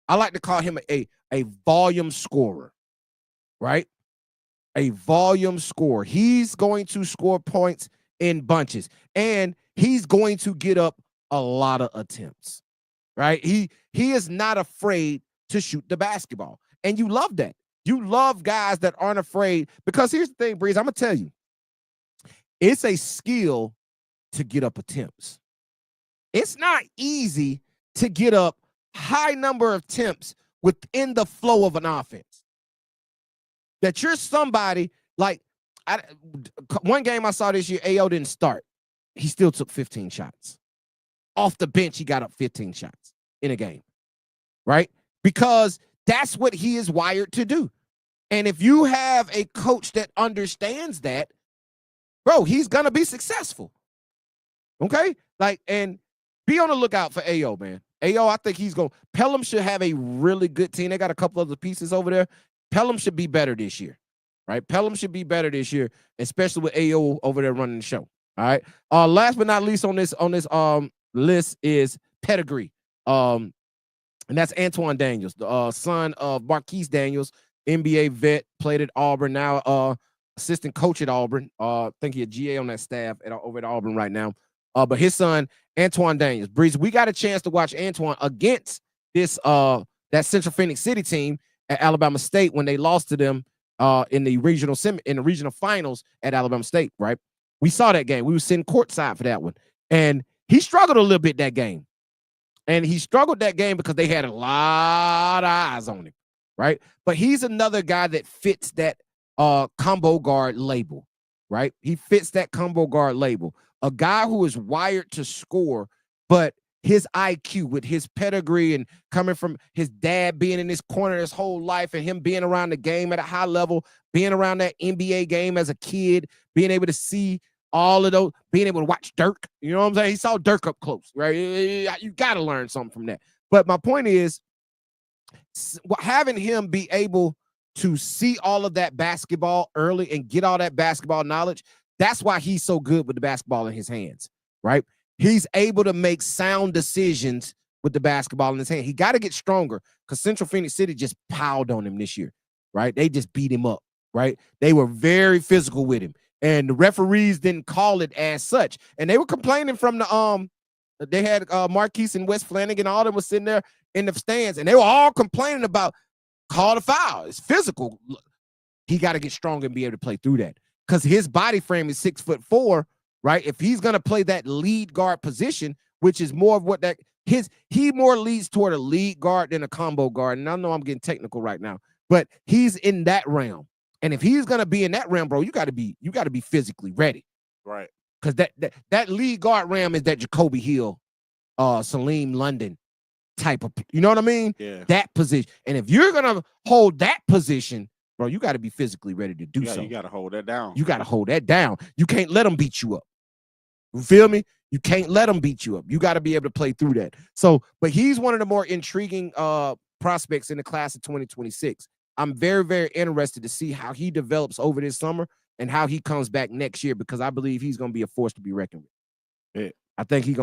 like to call him a volume scorer, right? A volume scorer. He's going to score points in bunches, and he's going to get up a lot of attempts. Right? He is not afraid to shoot the basketball. And you love that. You love guys that aren't afraid, because here's the thing, Breeze, I'm going to tell you. It's a skill to get up attempts. It's not easy to get up high number of attempts within the flow of an offense. That you're somebody like one game I saw this year, AO didn't start. He still took 15 shots. Off the bench, he got up 15 shots in a game, right? Because that's what he is wired to do. And if you have a coach that understands that, bro, he's going to be successful. Okay? Like, and be on the lookout for AO, man. AO, I think he's going to, Pelham should have a really good team. They got a couple other pieces over there. Pelham should be better this year, right? Pelham should be better this year, especially with AO over there running the show. All right. Last but not least on this list is pedigree. And that's Antoine Daniels, the son of Marquise Daniels, NBA vet, played at Auburn, now assistant coach at Auburn. I think he's a GA on that staff over at Auburn right now. But his son, Antoine Daniels. Breeze, we got a chance to watch Antoine against this that Central Phoenix City team at Alabama State when they lost to them in the regional finals at Alabama State, right? We saw that game. We were sitting courtside for that one. And he struggled a little bit that game. And he struggled that game because they had a lot of eyes on him, right? But he's another guy that fits that combo guard label, right? He fits that combo guard label. A guy who is wired to score, but his IQ with his pedigree and coming from his dad being in this corner his whole life and him being around the game at a high level, being around that NBA game as a kid, being able to see all of those, being able to watch Dirk, you know what I'm saying? He saw Dirk up close, right? You got to learn something from that. But my point is, having him be able to see all of that basketball early and get all that basketball knowledge, that's why he's so good with the basketball in his hands, right? He's able to make sound decisions with the basketball in his hand. He got to get stronger because Central Phoenix City just piled on him this year, right? They just beat him up, right? They were very physical with him. And the referees didn't call it as such. And they were complaining from the they had Marquise and Wes Flanagan, all of them was sitting there in the stands, and they were all complaining about call the foul. It's physical. He got to get strong and be able to play through that. Because his body frame is 6'4", right? If he's gonna play that lead guard position, which is more of what he more leads toward a lead guard than a combo guard. And I know I'm getting technical right now, but he's in that realm. And if he's gonna be in that realm, bro, you gotta be physically ready. Right. Because that lead guard realm is that Jacoby Hill, Salim London type of, you know what I mean? Yeah. That position. And if you're gonna hold that position, bro, you got to be physically ready to do so. You got to hold that down. You got to hold that down. You can't let them beat you up. You feel me? You can't let them beat you up. You got to be able to play through that. So, but he's one of the more intriguing prospects in the class of 2026. I'm very, very interested to see how he develops over this summer and how he comes back next year, because I believe he's going to be a force to be reckoned with. Yeah. I think he's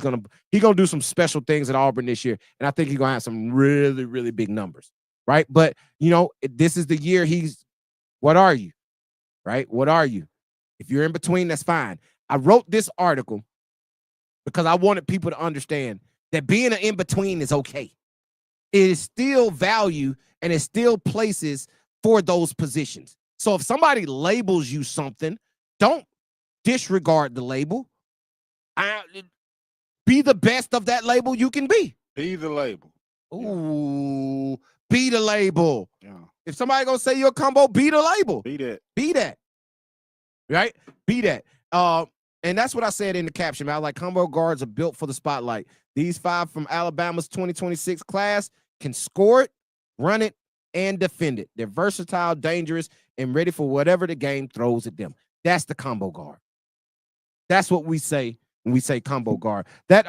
gonna do some special things at Auburn this year, and I think he's gonna have some really, really big numbers, right? But you know, this is the year what are you, right? What are you? If you're in between, that's fine. I wrote this article because I wanted people to understand that being an in-between is okay. It is still value and it still places for those positions. So if somebody labels you something, don't disregard the label. Be the best of that label you can be. Be the label. Ooh, be the label. Yeah. If somebody gonna say you're a combo, be the label. Be that. Be that. Right? Be that. And that's what I said in the caption, man. I was like, combo guards are built for the spotlight. These 5 from Alabama's 2026 class can score it, run it, and defend it. They're versatile, dangerous, and ready for whatever the game throws at them. That's the combo guard. That's what we say when we say combo guard. That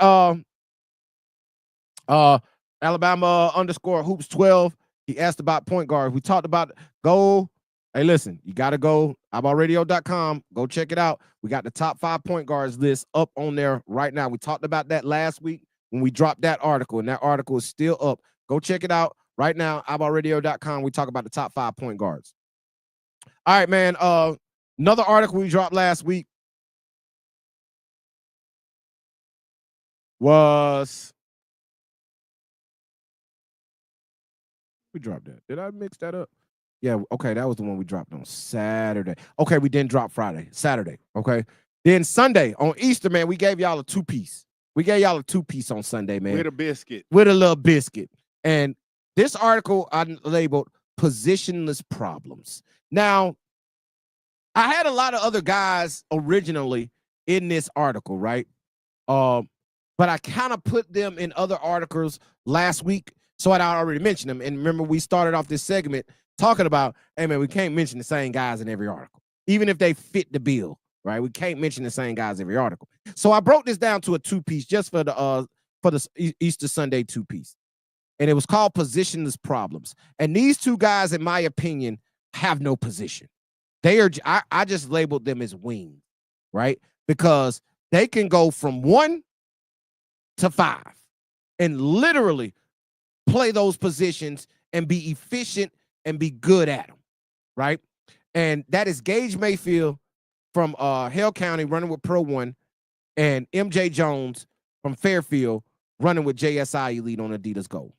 Alabama underscore hoops 12. He asked about point guard. We talked about go. Hey, listen, you got to go iBallradio.com. Go check it out. We got the top 5 point guards list up on there right now. We talked about that last week when we dropped that article, and that article is still up. Go check it out right now, iBallradio.com. We talk about the top 5 point guards. All right, man. Another article we dropped last week was we dropped that. Did I mix that up? Yeah, okay, that was the one we dropped on Saturday. Okay, we didn't drop Friday, Saturday. Okay. Then Sunday on Easter, man, we gave y'all a 2-piece. We gave y'all a 2-piece on Sunday, man. With a biscuit. With a little biscuit. And this article I labeled positionless problems. Now, I had a lot of other guys originally in this article, right? But I kind of put them in other articles last week, so I already mentioned them. And remember, we started off this segment talking about, hey, man, we can't mention the same guys in every article, even if they fit the bill, right? We can't mention the same guys every article. So I broke this down to a 2-piece just for the Easter Sunday 2-piece. And it was called positionless problems. And these two guys, in my opinion, have no position. They are, I just labeled them as wings, right? Because they can go from 1 to 5 and literally play those positions and be efficient and be good at them, right? And that is Gage Mayfield from Hale County running with Pro 1 and MJ Jones from Fairfield running with JSI Elite on Adidas Gold.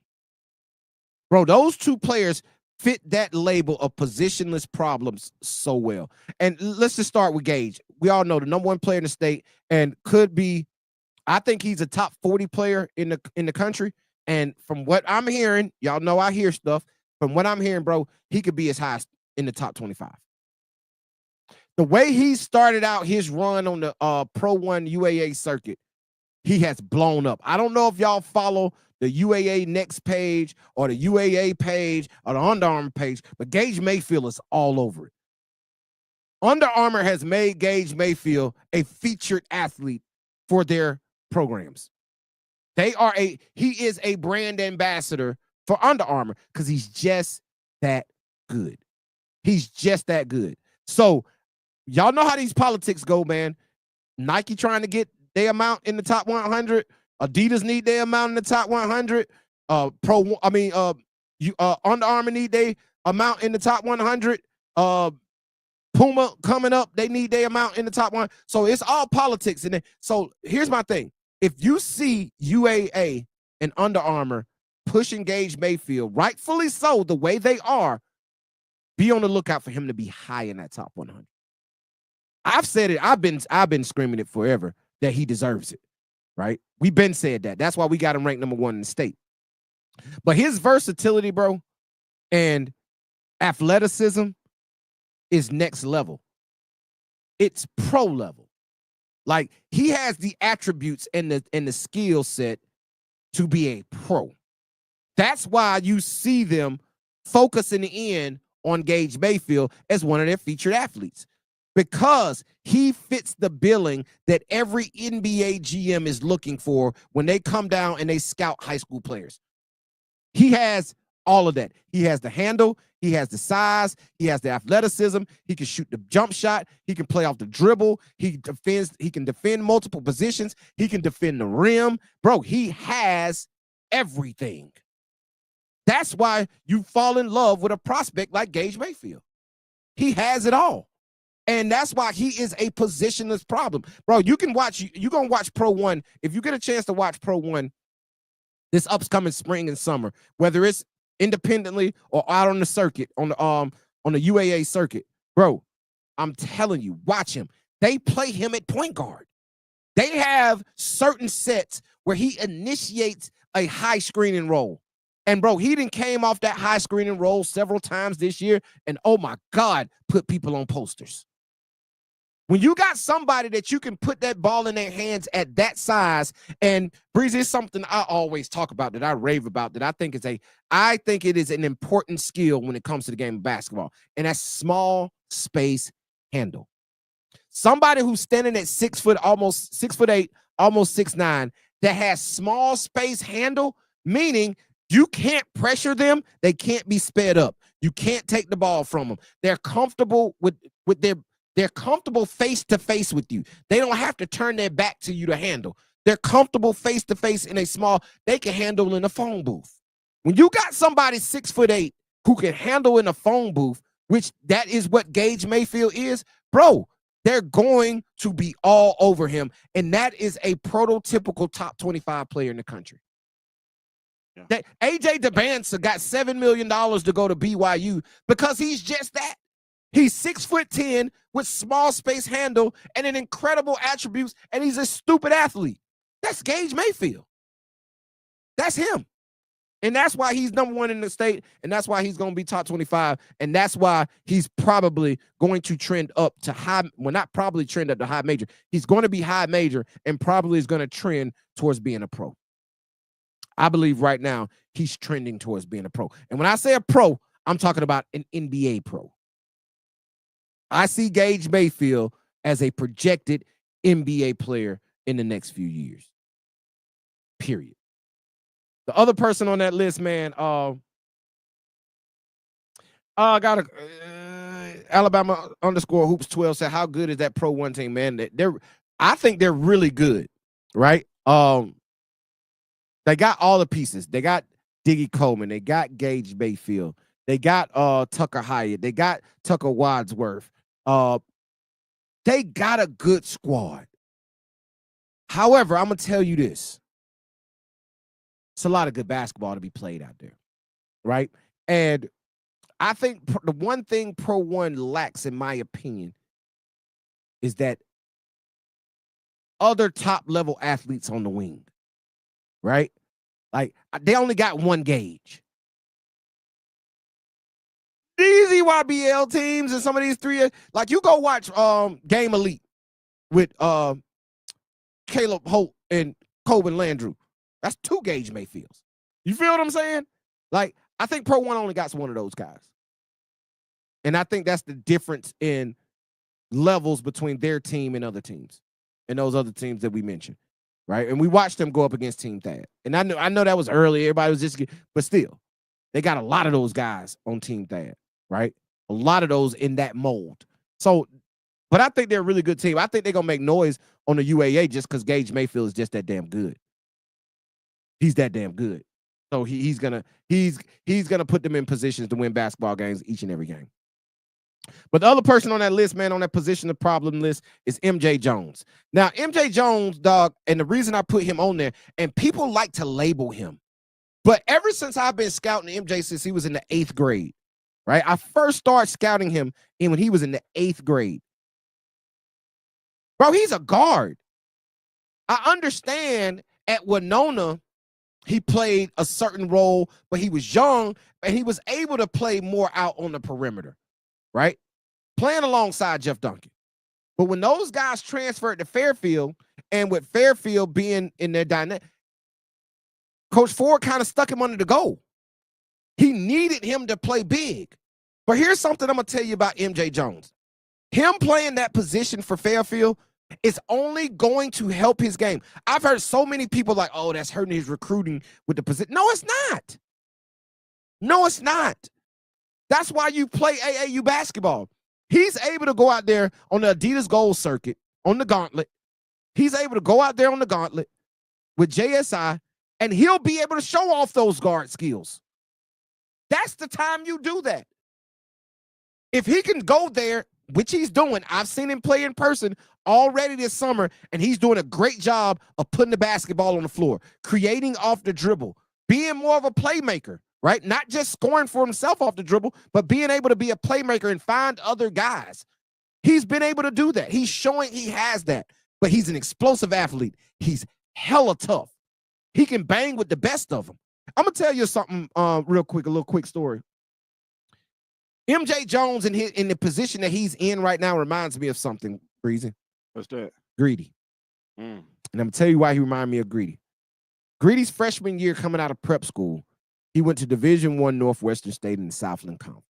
Bro, those two players fit that label of positionless problems so well. And let's just start with Gage. We all know the number 1 player in the state and could be, I think he's a top 40 player in the country. And from what I'm hearing, y'all know I hear stuff. From what I'm hearing, bro, he could be as high as in the top 25. The way he started out his run on the Pro 1 UAA circuit, he has blown up. I don't know if y'all follow the UAA Next page or the UAA page or the Under Armour page, but Gage Mayfield is all over it. Under Armour has made Gage Mayfield a featured athlete for their programs. He is a brand ambassador for Under Armour because he's just that good. He's just that good. So y'all know how these politics go, man. Nike trying to get their amount in the top 100. Adidas need their amount in the top 100. Under Armour need their amount in the top 100. Puma coming up, they need their amount in the top 1. So it's all politics. And so here's my thing. If you see UAA and Under Armour pushing Gage Mayfield, rightfully so, the way they are, be on the lookout for him to be high in that top 100. I've said it. I've been screaming it forever that he deserves it, right? We've been said that. That's why we got him ranked number 1 in the state. But his versatility, bro, and athleticism is next level. It's pro level. Like, he has the attributes and the skill set to be a pro. That's why you see them focusing in on Gage Mayfield as one of their featured athletes, because he fits the billing that every NBA GM is looking for when they come down and they scout high school players. He has all of that. He has the handle. He has the size. He has the athleticism. He can shoot the jump shot. He can play off the dribble. He can defend multiple positions. He can defend the rim. Bro, he has everything. That's why you fall in love with a prospect like Gage Mayfield. He has it all. And that's why he is a positionless problem. Bro, you're going to watch Pro 1. If you get a chance to watch Pro 1 this upcoming spring and summer, whether it's independently or out on the circuit, on the UAA circuit, bro, I'm telling you, watch him. They play him at point guard. They have certain sets where he initiates a high screening roll. And, bro, he done came off that high screening roll several times this year and, oh, my God, put people on posters. When you got somebody that you can put that ball in their hands at that size, and Breezy is something I always talk about, that I rave about, that I think it is an important skill when it comes to the game of basketball, and that's small space handle. Somebody who's standing at 6 foot, almost 6'8", almost 6'9", that has small space handle, meaning you can't pressure them. They can't be sped up. You can't take the ball from them. They're comfortable with they're comfortable face to face with you. They don't have to turn their back to you to handle. They're comfortable face to face in a small, they can handle in a phone booth. When you got somebody 6'8" who can handle in a phone booth, which that is what Gage Mayfield is, bro, they're going to be all over him. And that is a prototypical top 25 player in the country. Yeah. That AJ DeBansa got $7 million to go to BYU because he's just that. He's 6'10" with small space handle and an incredible attributes, and he's a stupid athlete. That's Gage Mayfield. That's him. And that's why he's #1 in the state, and that's why he's going to be top 25, and that's why he's probably going to trend up to high, well, not probably trend up to high major. He's going to be high major and probably is going to trend towards being a pro. I believe right now he's trending towards being a pro. And when I say a pro, I'm talking about an NBA pro. I see Gage Mayfield as a projected NBA player in the next few years. Period. The other person on that list, man, I got Alabama _hoops 12 said, how good is that Pro 1 team, man? I think they're really good, right? They got all the pieces. They got Diggy Coleman. They got Gage Mayfield. They got Tucker Hyatt. They got Tucker Wadsworth. They got a good squad. However, I'm going to tell you this. It's a lot of good basketball to be played out there, right? And I think the one thing Pro 1 lacks, in my opinion, is that other top-level athletes on the wing, right? Like, they only got one Gage. These EYBL teams and some of these three, like, you go watch Game Elite with Caleb Holt and Coben Landrew. That's 2 Gage Mayfields. You feel what I'm saying? Like, I think Pro 1 only got one of those guys. And I think that's the difference in levels between their team and other teams and those other teams that we mentioned, right? And we watched them go up against Team Thad. And I know that was early. Everybody was just, but still, they got a lot of those guys on Team Thad, right? A lot of those in that mold. So, but I think they're a really good team. I think they're going to make noise on the UAA just because Gage Mayfield is just that damn good. He's that damn good. So he's gonna put them in positions to win basketball games each and every game. But the other person on that list, man, on that position of problem list is MJ Jones. Now, MJ Jones, dog, and the reason I put him on there, and people like to label him, but ever since I've been scouting MJ since he was in the 8th grade, right? I first started scouting him when he was in the 8th grade. Bro, he's a guard. I understand at Winona, he played a certain role, but he was young, and he was able to play more out on the perimeter, right? Playing alongside Jeff Duncan. But when those guys transferred to Fairfield, and with Fairfield being in their dynamic, Coach Ford kind of stuck him under the goal. He needed him to play big. But here's something I'm going to tell you about MJ Jones. Him playing that position for Fairfield is only going to help his game. I've heard so many people like, oh, that's hurting his recruiting with the position. No, it's not. No, it's not. That's why you play AAU basketball. He's able to go out there on the Adidas Gold Circuit, on the gauntlet. He's able to go out there on the gauntlet with JSI, and he'll be able to show off those guard skills. That's the time you do that. If he can go there, which he's doing, I've seen him play in person already this summer, and he's doing a great job of putting the basketball on the floor, creating off the dribble, being more of a playmaker, right? Not just scoring for himself off the dribble, but being able to be a playmaker and find other guys. He's been able to do that. He's showing he has that, but he's an explosive athlete. He's hella tough. He can bang with the best of them. I'm going to tell you something real quick, a little quick story. MJ Jones in the position that he's in right now reminds me of something, Breezy. What's that? Greedy. And I'm going to tell you why he reminded me of Greedy. Greedy's freshman year coming out of prep school, he went to Division I Northwestern State in the Southland Conference.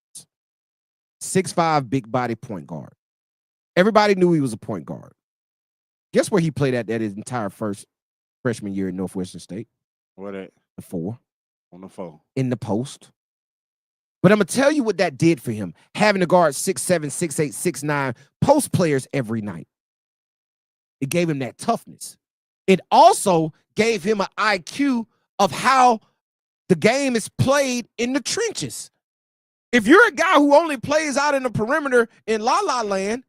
6'5", big body point guard. Everybody knew he was a point guard. Guess where he played at his entire first freshman year at Northwestern State? What at? the 4. On the 4. In the post. But I'm going to tell you what that did for him, having to guard 6'7", 6'8", 6'9", post players every night. It gave him that toughness. It also gave him an IQ of how the game is played in the trenches. If you're a guy who only plays out in the perimeter in La La Land,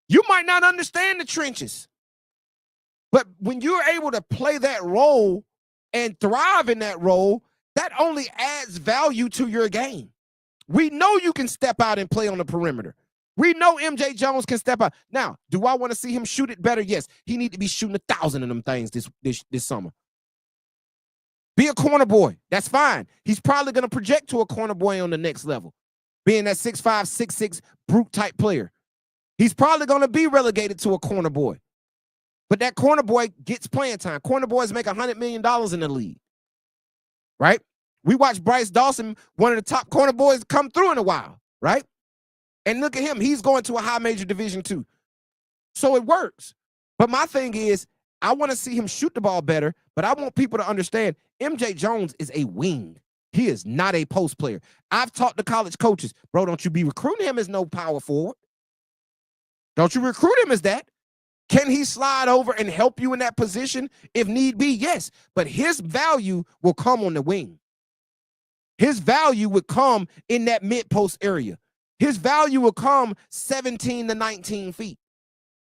you might not understand the trenches. But when you're able to play that role and thrive in that role, that only adds value to your game. We know you can step out and play on the perimeter. We know MJ Jones can step out. Now, do I want to see him shoot it better? Yes. He need to be shooting 1,000 of them things this summer. Be a corner boy. That's fine. He's probably going to project to a corner boy on the next level, being that 6'5", 6'6", brute type player. He's probably going to be relegated to a corner boy. But that corner boy gets playing time. Corner boys make $100 million in the league, right? We watched Bryce Dawson, one of the top corner boys, come through in a while, right? And look at him. He's going to a high major division too. So it works. But my thing is, I want to see him shoot the ball better, but I want people to understand MJ Jones is a wing. He is not a post player. I've talked to college coaches, bro, don't you be recruiting him as no power forward. Don't you recruit him as that. Can he slide over and help you in that position if need be? Yes, but his value will come on the wing. His value would come in that mid-post area. His value will come 17 to 19 feet.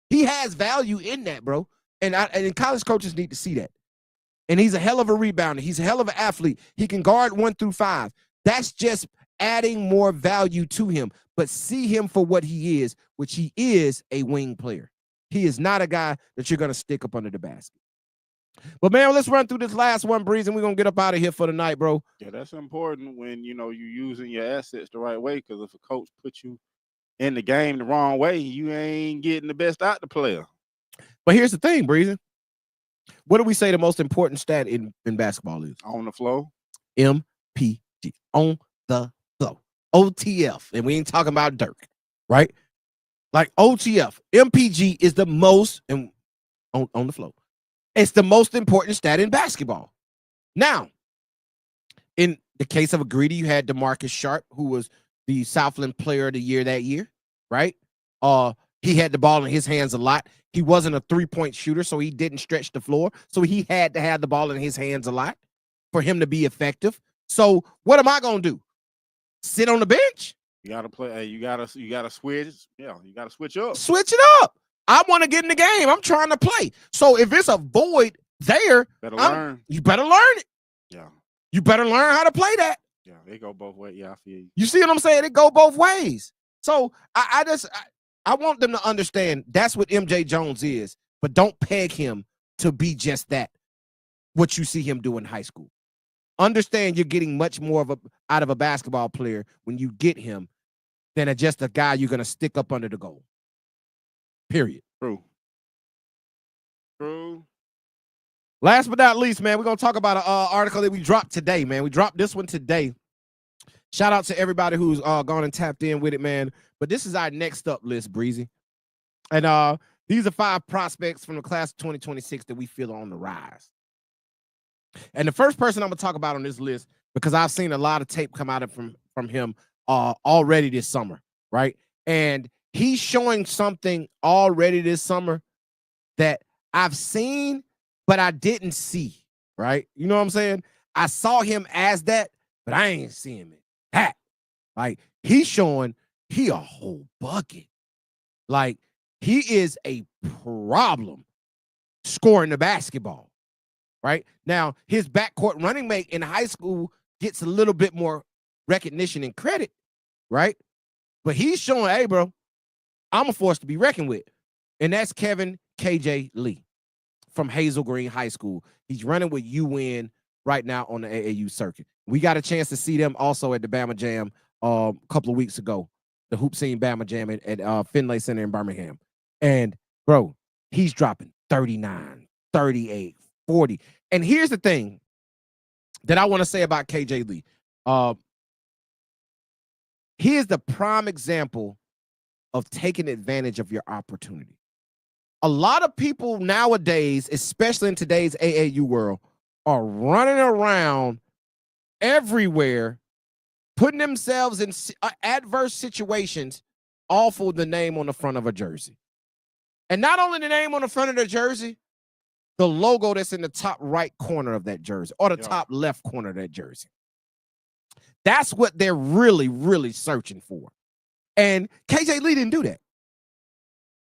He has value in that, bro. And college coaches need to see that. And he's a hell of a rebounder. He's a hell of an athlete. He can guard 1 through 5. That's just adding more value to him. But see him for what he is, which he is a wing player. He is not a guy that you're going to stick up under the basket. But, man, let's run through this last one, Breeze, and we're going to get up out of here for the night, bro. Yeah, that's important when, you're using your assets the right way, because if a coach puts you in the game the wrong way, you ain't getting the best out the player. But here's the thing, Breezy. What do we say the most important stat in basketball is? On the flow. MPG. On the flow. OTF. And we ain't talking about Dirk, right? Like OTF. MPG is the most on the flow. It's the most important stat in basketball. Now, in the case of a greedy, you had DeMarcus Sharp, who was the Southland Player of the Year that year, right? He had the ball in his hands a lot. He wasn't a three-point shooter, so he didn't stretch the floor. So he had to have the ball in his hands a lot for him to be effective. So what am I gonna do? Sit on the bench? You gotta play. You gotta switch. Yeah, you gotta switch up. Switch it up. I want to get in the game. I'm trying to play. So if it's a void there, you better learn it. Yeah. You better learn how to play that. Yeah, they go both ways. Yeah, I feel you. You see what I'm saying? It go both ways. So I want them to understand that's what MJ Jones is, but don't peg him to be just that, what you see him do in high school. Understand you're getting much more out of a basketball player when you get him than just a guy you're going to stick up under the goal. Period. True. Last but not least, man, we're going to talk about an article that we dropped today, man. We dropped this one today. Shout out to everybody who's gone and tapped in with it, man. But this is our next up list, Breezy. And these are 5 prospects from the class of 2026 that we feel are on the rise. And the first person I'm going to talk about on this list, because I've seen a lot of tape come out from him already this summer, right? And he's showing something already this summer that I've seen, but I didn't see, right? You know what I'm saying? I saw him as that, but I ain't seeing him that. Like, he's showing he a whole bucket. Like, he is a problem scoring the basketball, right? Now, his backcourt running mate in high school gets a little bit more recognition and credit, right? But he's showing, hey, bro, I'm a force to be reckoned with. And that's Kevin KJ Lee from Hazel Green High School. He's running with UN right now on the AAU circuit. We got a chance to see them also at the Bama Jam a couple of weeks ago, the Hoop Scene Bama Jam at Finlay Center in Birmingham. And, bro, he's dropping 39, 38, 40. And here's the thing that I want to say about KJ Lee. He is the prime example of taking advantage of your opportunity. A lot of people nowadays, especially in today's AAU world, are running around everywhere, putting themselves in adverse situations off of the name on the front of a jersey. And not only the name on the front of the jersey, the logo that's in the top right corner of that jersey or the top left corner of that jersey. That's what they're really, really searching for. And KJ Lee didn't do that.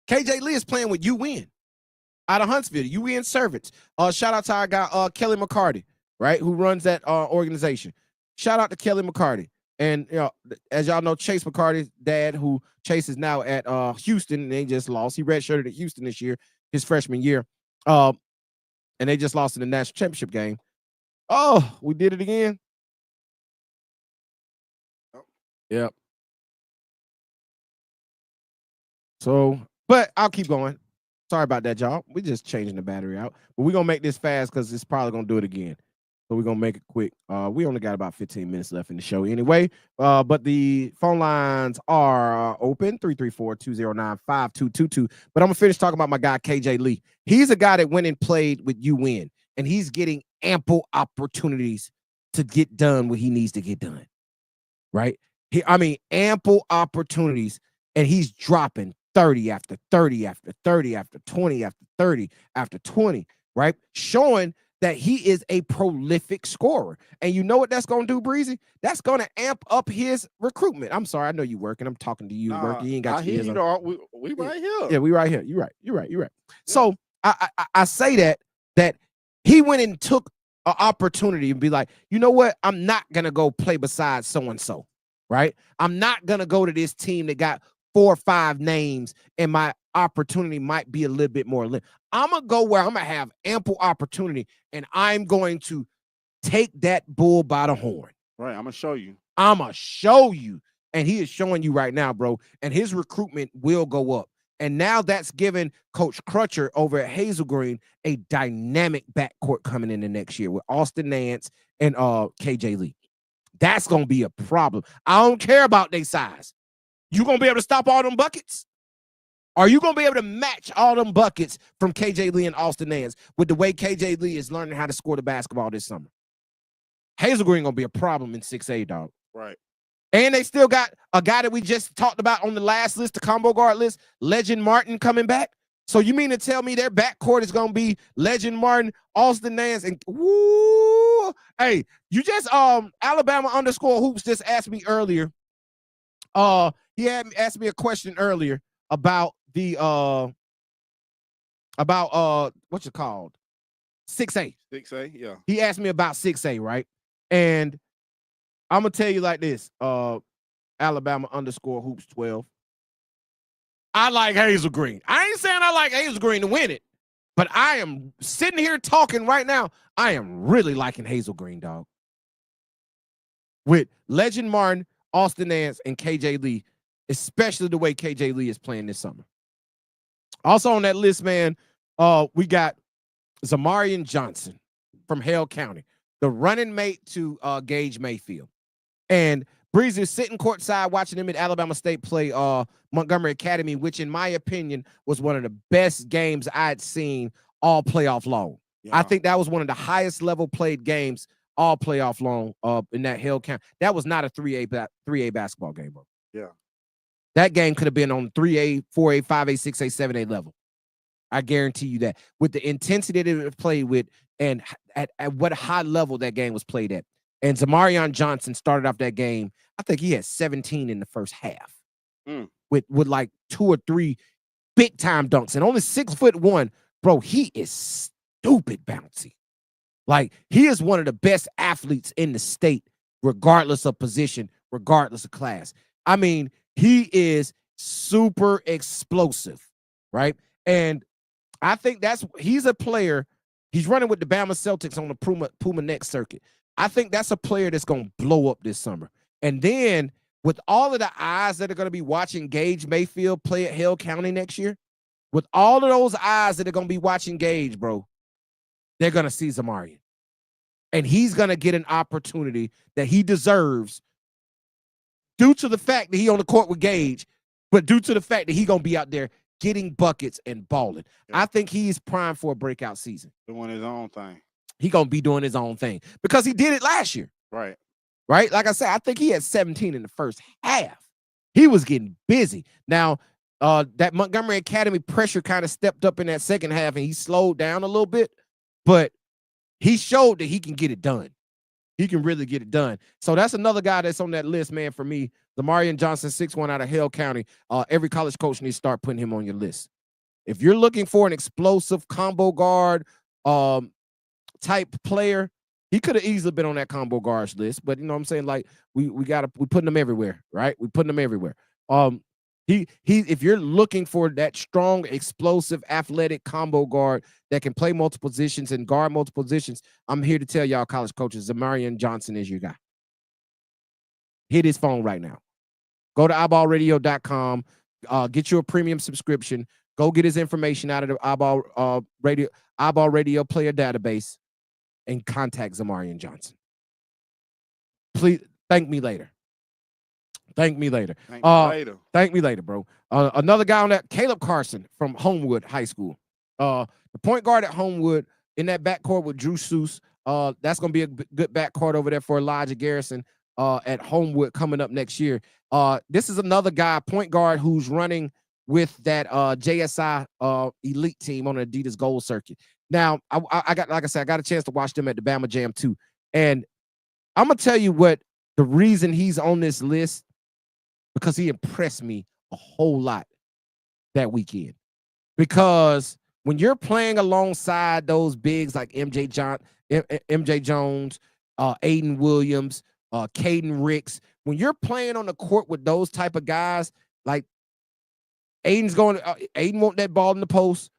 KJ Lee is playing with UN out of Huntsville, UN Servants. Shout out to our guy, Kelly McCarty, right, who runs that organization. Shout out to Kelly McCarty. And, you know, as y'all know, Chase McCarty's dad, who Chase is now at Houston, and they just lost. He redshirted at Houston this year, his freshman year. And they just lost in the national championship game. Oh, we did it again. Yep. So, but I'll keep going. Sorry about that, y'all. We're just changing the battery out. But we're going to make this fast because it's probably going to do it again. So we're going to make it quick. We only got about 15 minutes left in the show anyway. But the phone lines are open, 334-209-5222. But I'm going to finish talking about my guy, KJ Lee. He's a guy that went and played with UN, and he's getting ample opportunities to get done what he needs to get done, right? Ample opportunities, and he's dropping 30 after 30 after 30 after 20 after 30 after 20, right? Showing that he is a prolific scorer. And you know what that's going to do, Breezy? That's going to amp up his recruitment. I'm sorry. I know you working. I'm talking to you working. You ain't got your ears on. We right here. Yeah, we right here. You're right. Yeah. So I say that he went and took an opportunity and be like, you know what? I'm not going to go play beside so-and-so, right? I'm not going to go to this team that got 4 or 5 names and my opportunity might be a little bit more lit. I'm going to go where I'm going to have ample opportunity, and I'm going to take that bull by the horn. Right, I'm going to show you. And he is showing you right now, bro, and his recruitment will go up. And now that's given Coach Crutcher over at Hazel Green a dynamic backcourt coming in the next year with Austin Nance and KJ Lee. That's going to be a problem. I don't care about their size. You going to be able to stop all them buckets? Are you going to be able to match all them buckets from KJ Lee and Austin Nance with the way KJ Lee is learning how to score the basketball this summer? Hazel Green going to be a problem in 6A, dog. Right. And they still got a guy that we just talked about on the last list, the combo guard list, Legend Martin coming back. So you mean to tell me their backcourt is going to be Legend Martin, Austin Nance, and woo? Hey, you just Alabama_hoops just asked me earlier. He had asked me a question earlier about the what's it called? 6A. 6A, yeah. He asked me about 6A, right? And I'm gonna tell you like this, Alabama_hoops 12. I like Hazel Green. I ain't saying I like Hazel Green to win it, but I am sitting here talking right now. I am really liking Hazel Green, dog. With Legend Martin, Austin Nance, and KJ Lee, especially the way KJ Lee is playing this summer. Also on that list, man, we got Zamarian Johnson from Hale County, the running mate to Gage Mayfield. And Breezy is sitting courtside watching him at Alabama State play Montgomery Academy, which in my opinion was one of the best games I'd seen all playoff long. Yeah. I think that was one of the highest level played games all playoff long in that Hale County. That was not a 3A basketball game, bro. Yeah. That game could have been on 3A, 4A, 5A, 6A, 7A level. I guarantee you that. With the intensity that it was played with and at what high level that game was played at. And Zamarian Johnson started off that game. I think he had 17 in the first half with like 2 or 3 big time dunks. And only 6'1", bro, he is stupid bouncy. Like, he is one of the best athletes in the state, regardless of position, regardless of class. I mean, he is super explosive, right? And I think he's a player. He's running with the Bama Celtics on the Puma Next circuit. I think that's a player that's going to blow up this summer. And then with all of the eyes that are going to be watching Gage Mayfield play at Hale County next year, with all of those eyes that are going to be watching Gage, bro, they're going to see Zamarian. And he's going to get an opportunity that he deserves due to the fact that he on the court with Gage, but due to the fact that he's going to be out there getting buckets and balling. Yeah. I think he's primed for a breakout season. Doing his own thing. he gonna be doing his own thing because he did it last year. Right. Right? Like I said, I think he had 17 in the first half. He was getting busy. Now, that Montgomery Academy pressure kind of stepped up in that second half and he slowed down a little bit, but he showed that he can get it done. He can really get it done. So that's another guy that's on that list, man, for me. Lamarian Johnson, 6'1" out of Hale County. Every college coach needs to start putting him on your list. If you're looking for an explosive combo guard type player, he could have easily been on that combo guards list, but you know what I'm saying? Like we putting them everywhere, right? We putting them everywhere. If you're looking for that strong, explosive, athletic combo guard that can play multiple positions and guard multiple positions, I'm here to tell y'all, college coaches, Zamarian Johnson is your guy. Hit his phone right now. Go to iBallRadio.com. Get you a premium subscription. Go get his information out of the iBall Radio player database and contact Zamarian Johnson. Please thank me later. Thank me later. Thank me later, bro. Another guy on that, Caleb Carson from Homewood High School. The point guard at Homewood in that backcourt with Drew Seuss. That's going to be a good backcourt over there for Elijah Garrison at Homewood coming up next year. This is another guy, point guard, who's running with that JSI elite team on the Adidas Gold Circuit. Now, I got, like I said, I got a chance to watch them at the Bama Jam too. And I'm going to tell you what the reason he's on this list, because he impressed me a whole lot that weekend. Because when you're playing alongside those bigs like MJ Jones, Aiden Williams, Caden Ricks, when you're playing on the court with those type of guys, like Aiden want that ball in the post.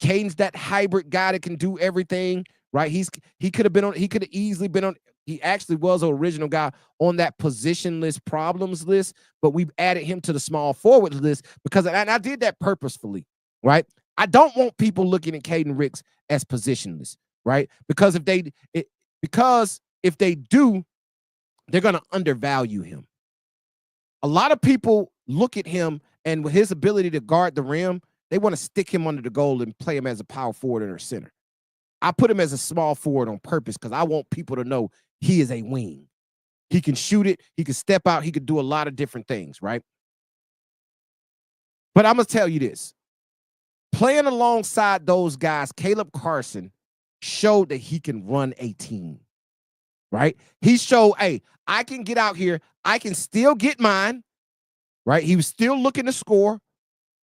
Caden's that hybrid guy that can do everything, right? He could have easily been on. He actually was an original guy on that positionless problems list, but we've added him to the small forward list because, and I did that purposefully, right? I don't want people looking at Caden Ricks as positionless, right? Because if they do, they're going to undervalue him. A lot of people look at him and with his ability to guard the rim, they want to stick him under the goal and play him as a power forward or center. I put him as a small forward on purpose because I want people to know he is a wing. He can shoot it. He can step out. He could do a lot of different things, right? But I'm going to tell you this. Playing alongside those guys, Caleb Carson showed that he can run a team, right? He showed, hey, I can get out here. I can still get mine, right? He was still looking to score,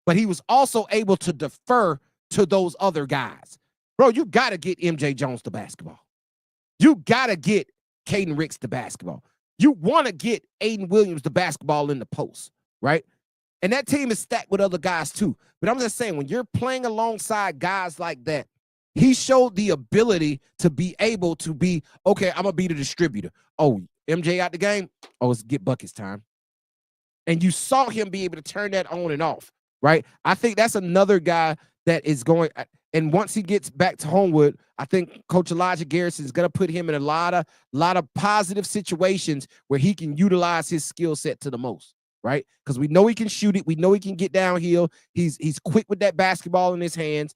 but he was also able to defer to those other guys. Bro, you got to get MJ Jones the basketball. You got to get Caden Ricks the basketball. You want to get Aiden Williams the basketball in the post, right? And that team is stacked with other guys too. But I'm just saying, when you're playing alongside guys like that, he showed the ability to be able to be, okay, I'm going to be the distributor. Oh, MJ out the game? Oh, it's get buckets time. And you saw him be able to turn that on and off, right? I think that's another guy that is going, and once he gets back to Homewood, I think Coach Elijah Garrison is going to put him in a lot of positive situations where he can utilize his skill set to the most, right? Because we know he can shoot it. We know he can get downhill. He's quick with that basketball in his hands.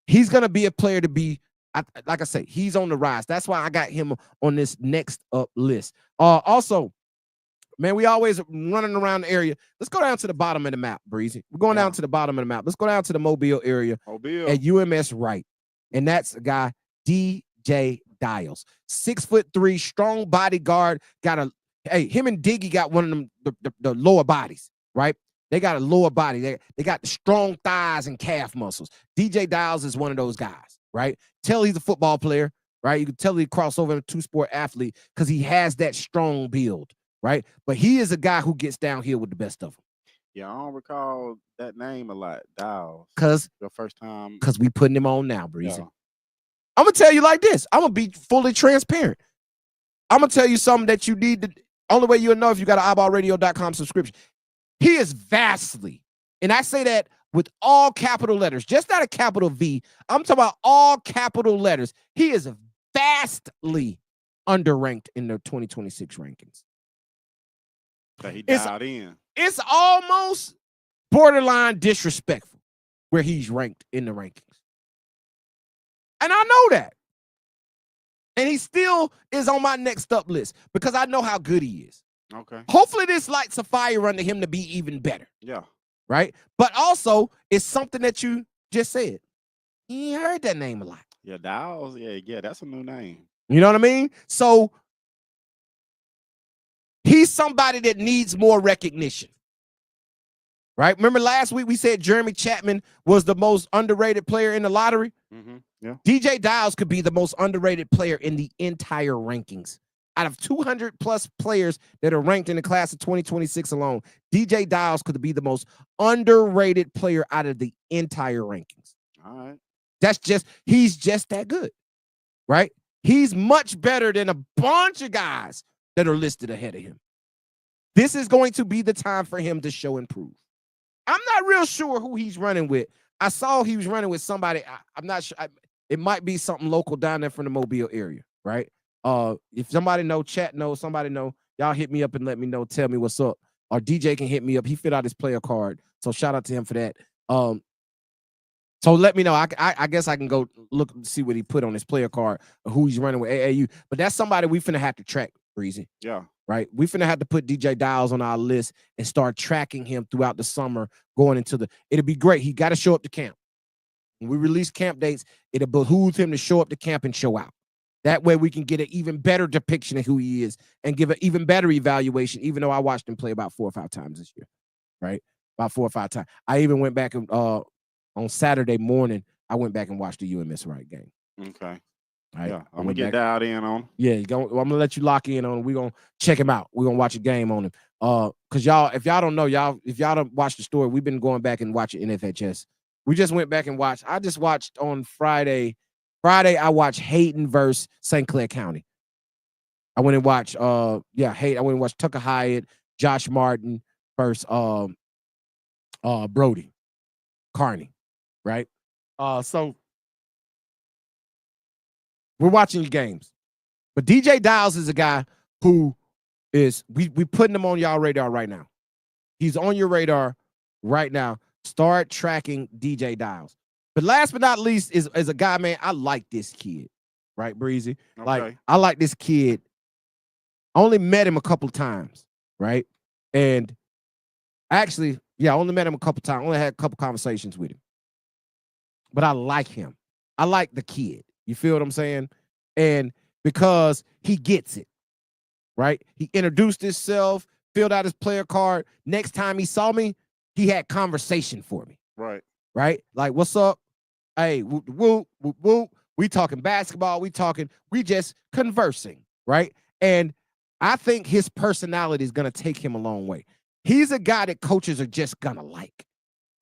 He's going to be a player to be, like I say, he's on the rise. That's why I got him on this next up list. Also, man, we always running around the area. Let's go down to the bottom of the map, Breezy. We're going down to the bottom of the map. Let's go down to the Mobile area at UMS Wright. And that's a guy, DJ Dials. 6'3", strong bodyguard. Him and Diggy got one of them, the lower bodies, right? They got a lower body. They got the strong thighs and calf muscles. DJ Dials is one of those guys, right? Tell he's a football player, right? You can tell he cross over a two-sport athlete because he has that strong build. Right, but he is a guy who gets downhill with the best of them. Yeah, I don't recall that name a lot. Dials. Because the first time. Because we putting him on now, Breezy. Yeah. I'm gonna tell you like this. I'm gonna be fully transparent. I'm gonna tell you something that you need to. Only way you'll know if you got an iBallRadio.com subscription. He is vastly, and I say that with all capital letters, just not a capital V. I'm talking about all capital letters. He is vastly underranked in the 2026 rankings. That he dialed in. It's almost borderline disrespectful where he's ranked in the rankings. And I know that. And he still is on my next up list because I know how good he is. Okay. Hopefully this lights a fire under him to be even better. Yeah. Right? But also, it's something that you just said. You ain't heard that name a lot. Yeah, Dials. Yeah, that's a new name. You know what I mean? So he's somebody that needs more recognition. Right? Remember last week we said Jeremy Chapman was the most underrated player in the lottery? Yeah. DJ Dials could be the most underrated player in the entire rankings. Out of 200 plus players that are ranked in the class of 2026 alone, DJ Dials could be the most underrated player out of the entire rankings. All right. He's just that good, right? He's much better than a bunch of guys that are listed ahead of him. This is going to be the time for him to show and prove. I'm not real sure who he's running with. I saw he was running with somebody. I'm not sure. It might be something local down there from the Mobile area, right? If somebody know, chat know, somebody know, y'all hit me up and let me know, tell me what's up. Or DJ can hit me up. He fit out his player card. So shout out to him for that. So let me know. I guess I can go look and see what he put on his player card or who he's running with AAU. But that's somebody we finna have to track, Breezy. Yeah. Right? We finna have to put DJ Dials on our list and start tracking him throughout the summer going into it'll be great. He got to show up to camp. When we release camp dates, it'll behoove him to show up to camp and show out. That way we can get an even better depiction of who he is and give an even better evaluation, even though I watched him play about 4 or 5 times this year, right? About 4 or 5 times. I even went back and on Saturday morning, I went back and watched the UMS Wright game. Okay. Right? Yeah, I'm going to get dialed in on him. Yeah, I'm going to let you lock in on him. We're going to check him out. We're going to watch a game on him. Because if y'all don't know, if y'all don't watch the story, we've been going back and watching NFHS. We just went back and watched. I just watched on Friday. I watched Hayden versus St. Clair County. I went and watched Hayden. I went and watched Tucker Hyatt, Josh Martin versus Brody Carney, right? So we're watching games. But DJ Dials is a guy who is we putting him on y'all radar right now. He's on your radar right now. Start tracking DJ Dials. But last but not least is a guy, man, I like this kid, right, Breezy? Okay. Like, I like this kid. I only met him a couple times, right? And actually, I only met him a couple times. Only had a couple conversations with him. But I like him. I like the kid. You feel what I'm saying? And because he gets it, right? He introduced himself, filled out his player card. Next time he saw me, he had conversation for me. Right. Right? Like, what's up? Hey, whoop, whoop, whoop, whoop. We talking basketball. We just conversing, right? And I think his personality is going to take him a long way. He's a guy that coaches are just going to like.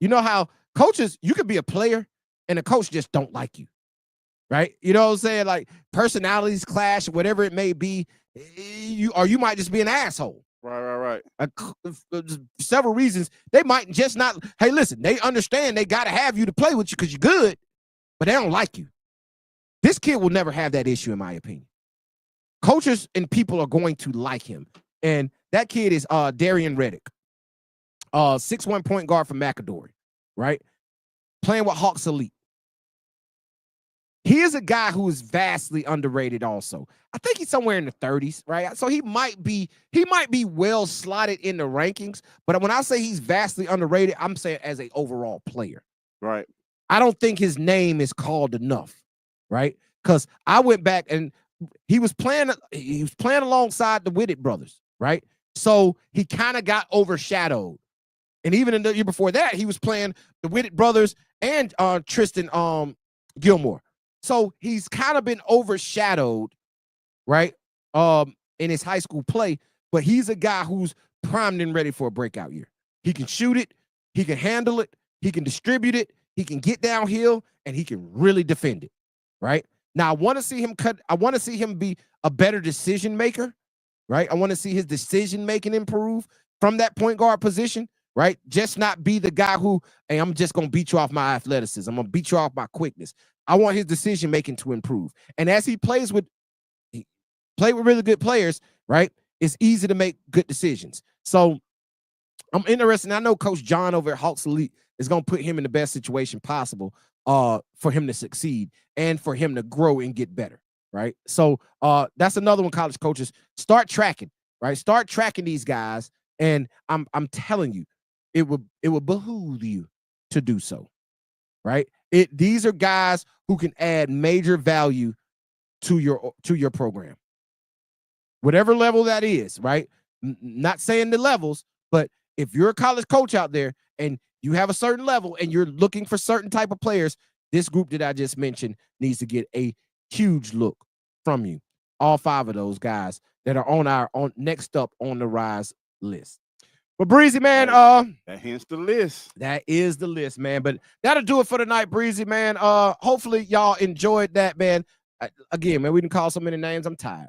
You know how coaches, you could be a player and a coach just don't like you, right? You know what I'm saying? Like personalities clash, whatever it may be, you might just be an asshole. Right. Several reasons. They might just not, hey, listen, they understand they got to have you to play with you because you're good, but they don't like you. This kid will never have that issue, in my opinion. Coaches and people are going to like him. And that kid is Darian Reddick, 6'1" point guard from McAdory, right? Playing with Hawks Elite. He is a guy who is vastly underrated also. I think he's somewhere in the 30s, right? So he might be well slotted in the rankings, but when I say he's vastly underrated, I'm saying as an overall player. Right. I don't think his name is called enough, right? Because I went back and he was playing alongside the Whitted brothers, right? So he kind of got overshadowed. And even in the year before that, he was playing the Whitted brothers and Tristan Gilmore. So he's kind of been overshadowed, right? In his high school play, but he's a guy who's primed and ready for a breakout year. He can shoot it, he can handle it, he can distribute it, he can get downhill, and he can really defend it, right? Now, I want to see him be a better decision maker, right? I want to see his decision making improve from that point guard position, right? Just not be the guy who, hey, I'm just going to beat you off my athleticism. I'm going to beat you off my quickness. I want his decision making to improve. And as he plays with really good players, right? It's easy to make good decisions. So I'm interested. I know Coach John over at Hawks Elite is going to put him in the best situation possible for him to succeed and for him to grow and get better. right? So that's another one. College coaches, start tracking, right? Start tracking these guys, and I'm telling you, it would behoove you to do so, right? These are guys who can add major value to your program, whatever level that is, right? Not saying the levels, but if you're a college coach out there and you have a certain level and you're looking for certain type of players, this group that I just mentioned needs to get a huge look from you. All 5 of those guys that are on next up on the rise list. But Breezy, man, that hence the list. That is the list, man. But that'll do it for tonight, Breezy, man. Hopefully y'all enjoyed that, man. Again, man, we didn't call so many names. I'm tired.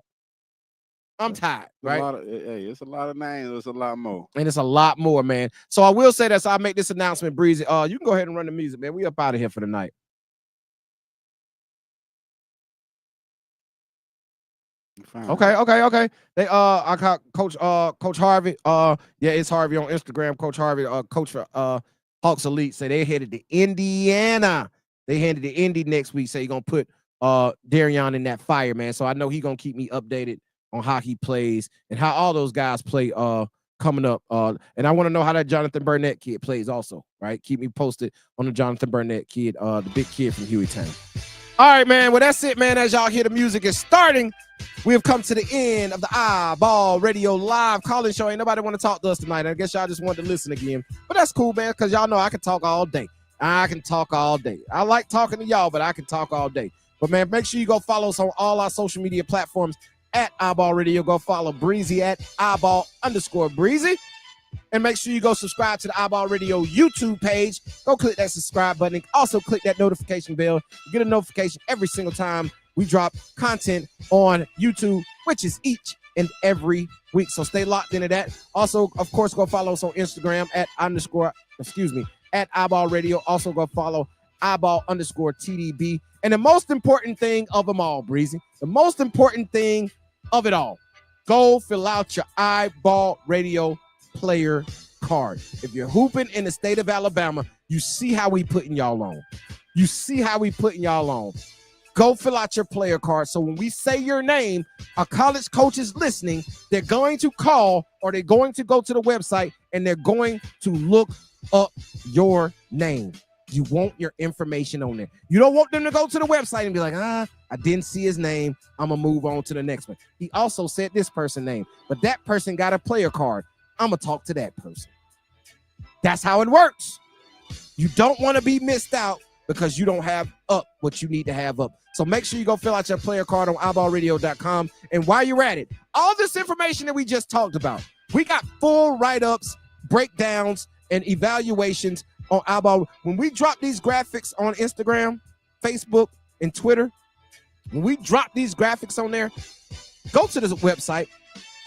Right? It's a lot of names. It's a lot more. And it's a lot more, man. So I will say that. So I'll make this announcement, Breezy. You can go ahead and run the music, man. We up out of here for the night. Fine. Okay. They I caught Coach Harvey. Yeah, it's Harvey on Instagram. Coach Harvey, coach for Hawks Elite, say they headed to Indiana. They headed to Indy next week. Say you're gonna put Darion in that fire, man. So I know he's gonna keep me updated on how he plays and how all those guys play coming up. And I want to know how that Jonathan Burnett kid plays also, right? Keep me posted on the Jonathan Burnett kid, the big kid from Hueytown. All right, man. Well, that's it, man. As y'all hear the music is starting, we have come to the end of the iBall Radio live calling show. Ain't nobody want to talk to us tonight. I guess y'all just wanted to listen again. But that's cool, man, because y'all know I can talk all day. I like talking to y'all, but I can talk all day. But, man, make sure you go follow us on all our social media platforms at iBall Radio. Go follow Breezy at iBall_Breezy. And make sure you go subscribe to the iBall Radio YouTube page. Go click that subscribe button. Also click that notification bell. You get a notification every single time we drop content on YouTube, which is each and every week. So stay locked into that. Also, of course, go follow us on Instagram at iBall Radio. Also go follow iBall_TDB. And the most important thing of them all, Breezy, the most important thing of it all, go fill out your iBall Radio player card. If you're hooping in the state of Alabama, you see how we putting y'all on. Go fill out your player card. So when we say your name, a college coach is listening. They're going to call or they're going to go to the website and they're going to look up your name. You want your information on there. You don't want them to go to the website and be like, I didn't see his name. I'm going to move on to the next one. He also said this person's name, but that person got a player card. I'm going to talk to that person. That's how it works. You don't want to be missed out because you don't have up what you need to have up. So make sure you go fill out your player card on iBallRadio.com. And while you're at it, all this information that we just talked about, we got full write-ups, breakdowns, and evaluations on iBall. When we drop these graphics on Instagram, Facebook, and Twitter, when we drop these graphics on there, go to this website.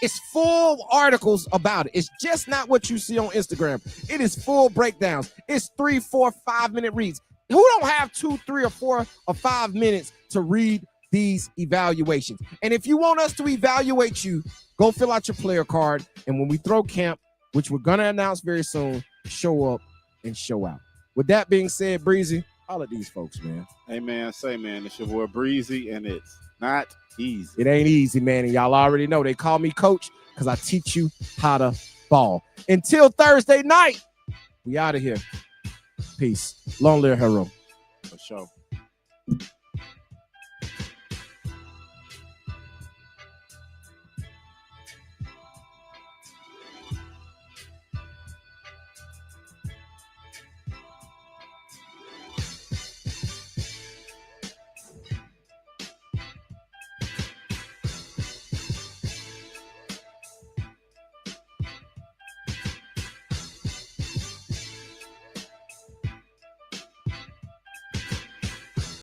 It's full articles about it. It's just not what you see on Instagram. It is full breakdowns. It's 3, 4, 5 minute reads. Who don't have 2, 3, or 4 or 5 minutes to read these evaluations? And if you want us to evaluate you, go fill out your player card. And when we throw camp, which we're going to announce very soon, show up and show out. With that being said, Breezy, all of these folks, man. Hey, man, it's your boy Breezy, and it's not easy. It ain't easy, man. And y'all already know they call me coach because I teach you how to ball. Until Thursday night, we out of here. Peace. Long live Hero. For sure.